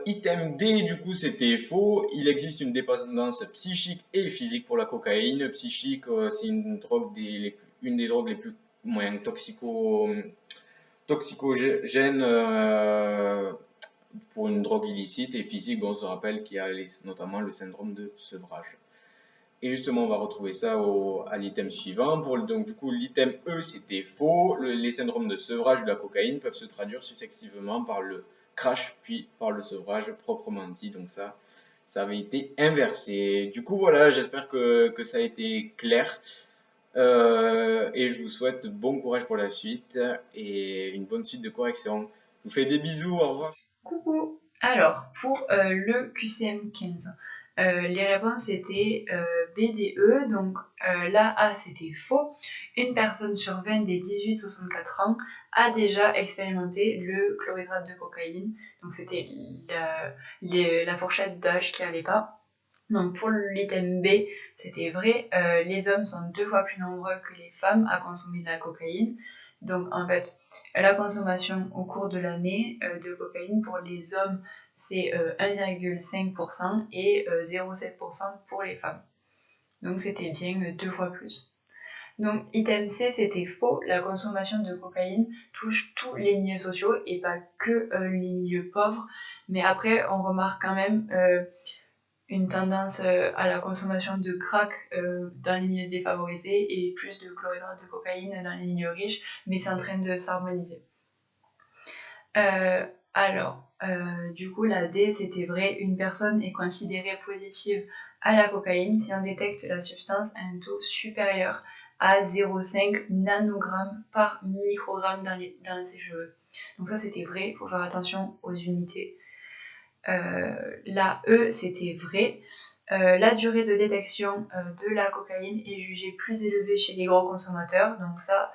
Item D, c'était faux. Il existe une dépendance psychique et physique pour la cocaïne. Psychique, c'est une des drogues les plus toxicogènes pour une drogue illicite, et physique, on se rappelle qu'il y a notamment le syndrome de sevrage. Et justement, on va retrouver ça à l'item suivant. L'item E, c'était faux. Les syndromes de sevrage de la cocaïne peuvent se traduire successivement par le crash, puis par le sevrage proprement dit. Donc ça avait été inversé. Voilà, j'espère que ça a été clair. Et je vous souhaite bon courage pour la suite et une bonne suite de correction. Je vous fais des bisous, au revoir. Coucou. Alors, pour le QCM 15, les réponses étaient BDE, donc là A c'était faux. Une personne sur 20 des 18-64 ans a déjà expérimenté le chlorhydrate de cocaïne, donc c'était la fourchette d'âge qui allait pas. Donc pour l'item B, c'était vrai, les hommes sont 2 fois plus nombreux que les femmes à consommer de la cocaïne. Donc en fait, la consommation au cours de l'année de cocaïne pour les hommes, c'est 1,5% et 0,7% pour les femmes. Donc c'était bien 2 fois plus. Donc item C, c'était faux. La consommation de cocaïne touche tous les milieux sociaux et pas que les milieux pauvres. Mais après, on remarque quand même une tendance à la consommation de crack dans les milieux défavorisés et plus de chlorhydrate de cocaïne dans les milieux riches, mais c'est en train de s'harmoniser. La D, c'était vrai, une personne est considérée positive à la cocaïne si on détecte la substance à un taux supérieur à 0,5 nanogrammes par microgramme dans ses cheveux. Donc ça c'était vrai, il faut faire attention aux unités. La E c'était vrai. La durée de détection de la cocaïne est jugée plus élevée chez les gros consommateurs. Donc ça,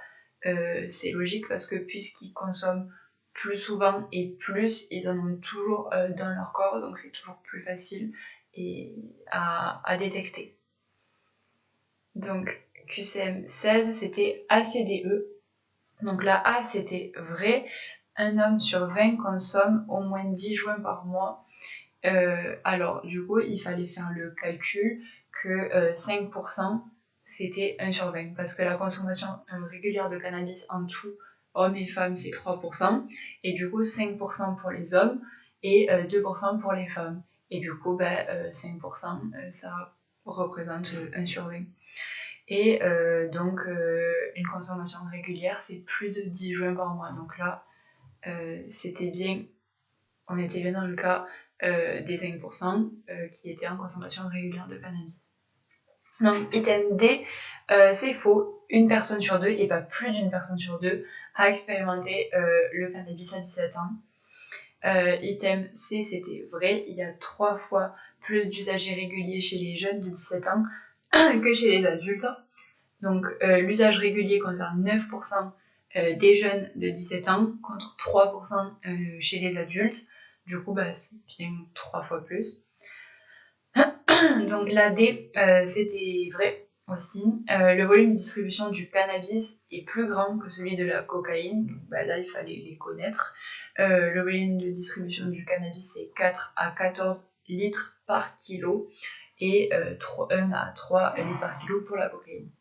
c'est logique parce que puisqu'ils consomment plus souvent et plus, ils en ont toujours dans leur corps. Donc c'est toujours plus facile à détecter. Donc QCM 16, c'était ACDE. Donc la A, c'était vrai. Un homme sur 20 consomme au moins 10 joints par mois. Alors, du coup, il fallait faire le calcul que 5%, c'était 1 sur 20. Parce que la consommation régulière de cannabis en tout, hommes et femmes, c'est 3%. Et du coup, 5% pour les hommes et 2% pour les femmes. Et du coup, 5%, ça représente 1 sur 20. Et donc, une consommation régulière, c'est plus de 10 joints par mois. Donc là, c'était bien, on était bien dans le cas des 5% qui étaient en consommation régulière de cannabis. Donc, item D, c'est faux. Une personne sur deux, et pas plus d'une personne sur deux, a expérimenté le cannabis à 17 ans. Item C, c'était vrai. Il y a 3 fois plus d'usagers réguliers chez les jeunes de 17 ans que chez les adultes. Donc, l'usage régulier concerne 9% des jeunes de 17 ans contre 3% chez les adultes. Du coup, c'est bien 3 fois plus. Donc la D, c'était vrai aussi. Le volume de distribution du cannabis est plus grand que celui de la cocaïne. Donc, là, il fallait les connaître. Le volume de distribution du cannabis, c'est 4 à 14 litres par kilo et 1 à 3 litres par kilo pour la cocaïne.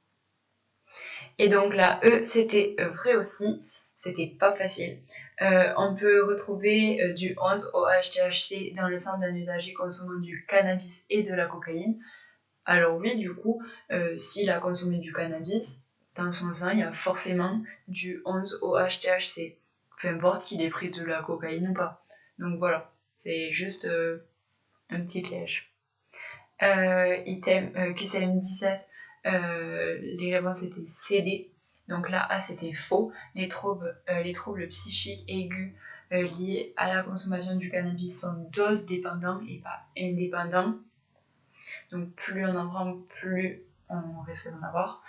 Et donc la E, c'était vrai aussi. C'était pas facile. On peut retrouver du 11-OH-THC dans le sang d'un usager consommant du cannabis et de la cocaïne. Alors oui, du coup, s'il a consommé du cannabis, dans son sang, il y a forcément du 11-OH-THC. Peu importe qu'il ait pris de la cocaïne ou pas. Donc voilà, c'est juste un petit piège. Item QCM 17, les réponses étaient CD. Donc là, A, c'était faux. Les troubles psychiques aigus liés à la consommation du cannabis sont dose dépendants et pas indépendants. Donc plus on en prend, plus on risque d'en avoir.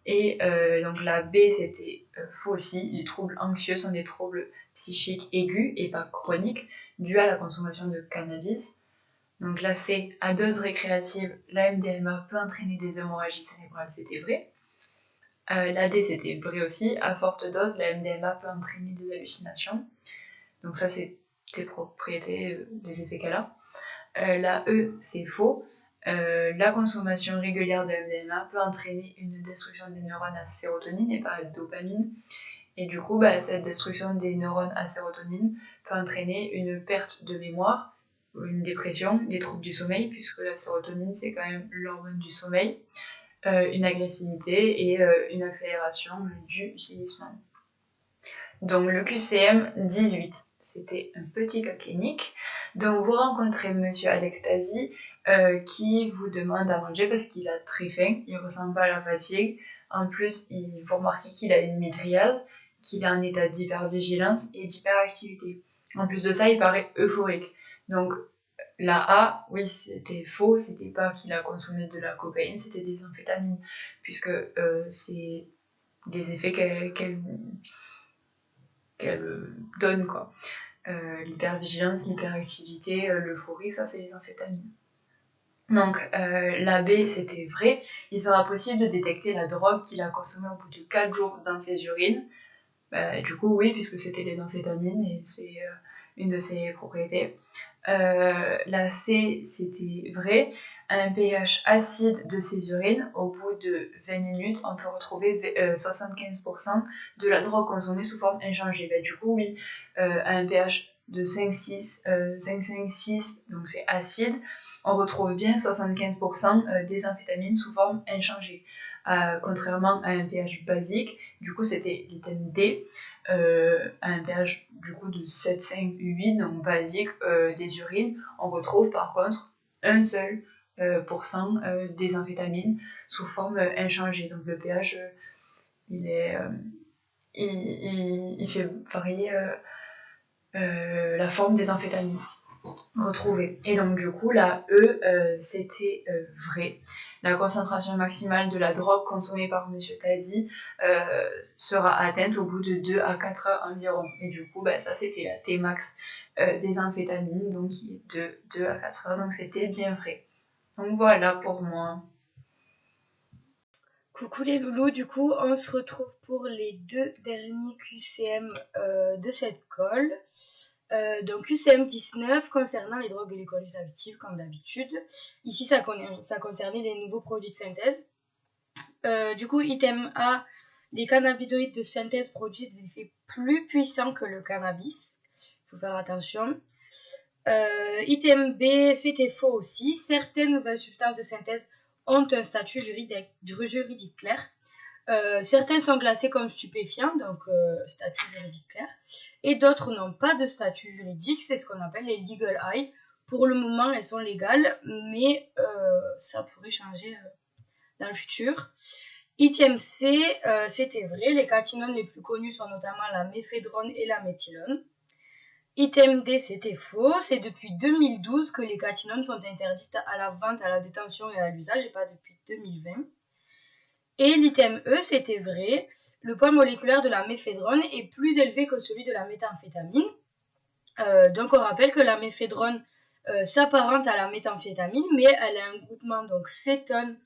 Et donc la B, c'était faux aussi. Les troubles anxieux sont des troubles psychiques aigus et pas chroniques dus à la consommation de cannabis. Donc la C, à dose récréative, la MDMA peut entraîner des hémorragies cérébrales, c'était vrai. La D, c'était vrai aussi. À forte dose, la MDMA peut entraîner des hallucinations. Donc ça, c'est des propriétés, des effets qu'elle a. La E, c'est faux. La consommation régulière de MDMA peut entraîner une destruction des neurones à sérotonine et pas à dopamine. Et du coup, cette destruction des neurones à sérotonine peut entraîner une perte de mémoire, une dépression, des troubles du sommeil, puisque la sérotonine, c'est quand même l'hormone du sommeil, une agressivité et une accélération du vieillissement. Donc le QCM 18, c'était un petit cas clinique. Donc vous rencontrez monsieur Alextasie qui vous demande à manger parce qu'il a très faim, il ressent pas la fatigue. En plus, vous remarquez qu'il a une mydriase, qu'il est en état d'hypervigilance et d'hyperactivité. En plus de ça, il paraît euphorique. Donc la A, oui, c'était faux, c'était pas qu'il a consommé de la cocaïne, c'était des amphétamines, puisque c'est les effets qu'elle donne, quoi. L'hypervigilance, l'hyperactivité, l'euphorie, ça c'est les amphétamines. Donc la B, c'était vrai. Il sera possible de détecter la drogue qu'il a consommée au bout de 4 jours dans ses urines. Du coup, oui, puisque c'était les amphétamines et c'est une de ses propriétés. La C, c'était vrai. Un pH acide de ses urines, au bout de 20 minutes, on peut retrouver 75% de la drogue consommée sous forme inchangée. Du coup, oui, à un pH de 5,6, donc c'est acide, on retrouve bien 75% des amphétamines sous forme inchangée. Contrairement à un pH basique, du coup c'était l'item D, à un pH du coup de 7,5, 8, donc basique des urines, on retrouve par contre un seul des amphétamines sous forme inchangée. Donc le pH, il fait varier la forme des amphétamines retrouvées. Et donc du coup, la E, c'était vrai. La concentration maximale de la drogue consommée par Monsieur Tazi sera atteinte au bout de 2 à 4 heures environ. Et du coup, ça c'était la T-max des amphétamines, donc qui est de 2 à 4 heures, donc c'était bien vrai. Donc voilà pour moi. Coucou les loulous, du coup on se retrouve pour les 2 derniers QCM de cette colle. Donc QCM 19 concernant les drogues et les conduites addictives comme d'habitude. Ici ça concernait les nouveaux produits de synthèse. Du coup item A, les cannabinoïdes de synthèse produisent des effets plus puissants que le cannabis. Il faut faire attention. Item B, c'était faux aussi. Certaines nouvelles substances de synthèse ont un statut juridique clair. Certains sont classés comme stupéfiants, donc statut juridique clair, et d'autres n'ont pas de statut juridique, c'est ce qu'on appelle les legal high. Pour le moment, elles sont légales, mais ça pourrait changer dans le futur. Item C, c'était vrai, les catinones les plus connus sont notamment la méphédrone et la méthylone. Item D, c'était faux, c'est depuis 2012 que les catinones sont interdites à la vente, à la détention et à l'usage, et pas depuis 2020. Et l'item E, c'était vrai, le poids moléculaire de la méphédrone est plus élevé que celui de la méthamphétamine. Donc on rappelle que la méphédrone s'apparente à la méthamphétamine, mais elle a un groupement donc cétone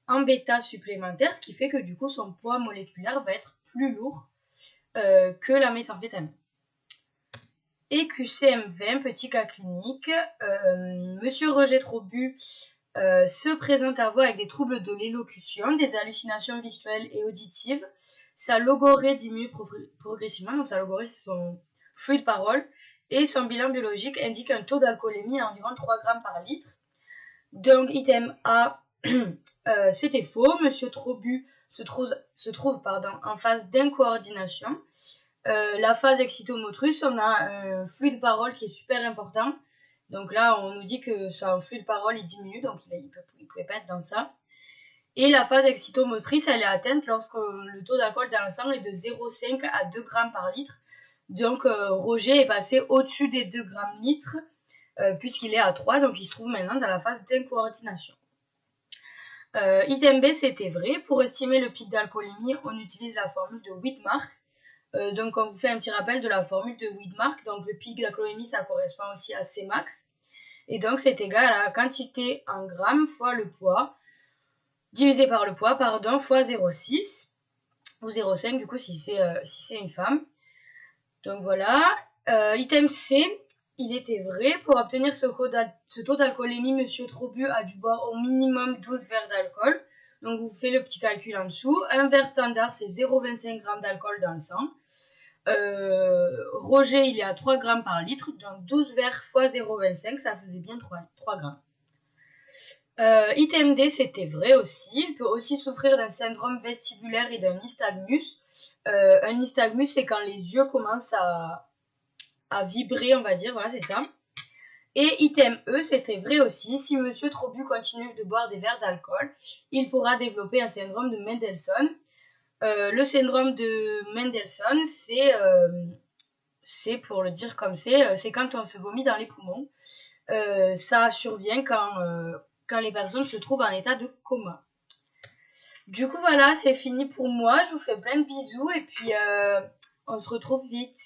en bêta supplémentaire, ce qui fait que du coup son poids moléculaire va être plus lourd que la méthamphétamine. Et QCM 20, petit cas clinique, Monsieur Roger Trobu se présente à vous avec des troubles de l'élocution, des hallucinations visuelles et auditives. Sa logorée diminue progressivement, donc sa logorée c'est son flux de parole, et son bilan biologique indique un taux d'alcoolémie à environ 3 grammes par litre. Donc item A, c'était faux, Monsieur Trobu se trouve en phase d'incoordination. La phase excitomotrice, on a un flux de parole qui est super important. Donc là, on nous dit que son flux de parole il diminue, donc il ne pouvait pas être dans ça. Et la phase excitomotrice, elle est atteinte lorsque le taux d'alcool dans le sang est de 0,5 à 2 grammes par litre. Donc Roger est passé au-dessus des 2 grammes litres, puisqu'il est à 3, donc il se trouve maintenant dans la phase d'incoordination. Item B, c'était vrai. Pour estimer le pic d'alcoolémie, on utilise la formule de Widmark. Donc on vous fait un petit rappel de la formule de Widmark. Donc le pic d'alcoolémie, ça correspond aussi à Cmax. Et donc c'est égal à la quantité en grammes fois le poids, divisé par le poids, fois 0,6 ou 0,5 du coup si c'est une femme. Donc voilà. Item C, il était vrai. Pour obtenir ce taux d'alcoolémie, Monsieur Trobu a dû boire au minimum 12 verres d'alcool. Donc vous faites le petit calcul en dessous. Un verre standard, c'est 0,25 g d'alcool dans le sang. Roger, il est à 3 grammes par litre. Donc 12 verres fois 0,25, ça faisait bien 3 grammes. Item D, c'était vrai aussi. Il peut aussi souffrir d'un syndrome vestibulaire et d'un nystagmus. Un nystagmus, c'est quand les yeux commencent à vibrer, on va dire. Voilà, c'est ça. Et item E, c'était vrai aussi, si Monsieur Trobu continue de boire des verres d'alcool, il pourra développer un syndrome de Mendelssohn. Le syndrome de Mendelssohn, c'est pour le dire comme c'est quand on se vomit dans les poumons. Ça survient quand les personnes se trouvent en état de coma. Du coup voilà, c'est fini pour moi, je vous fais plein de bisous et puis on se retrouve vite.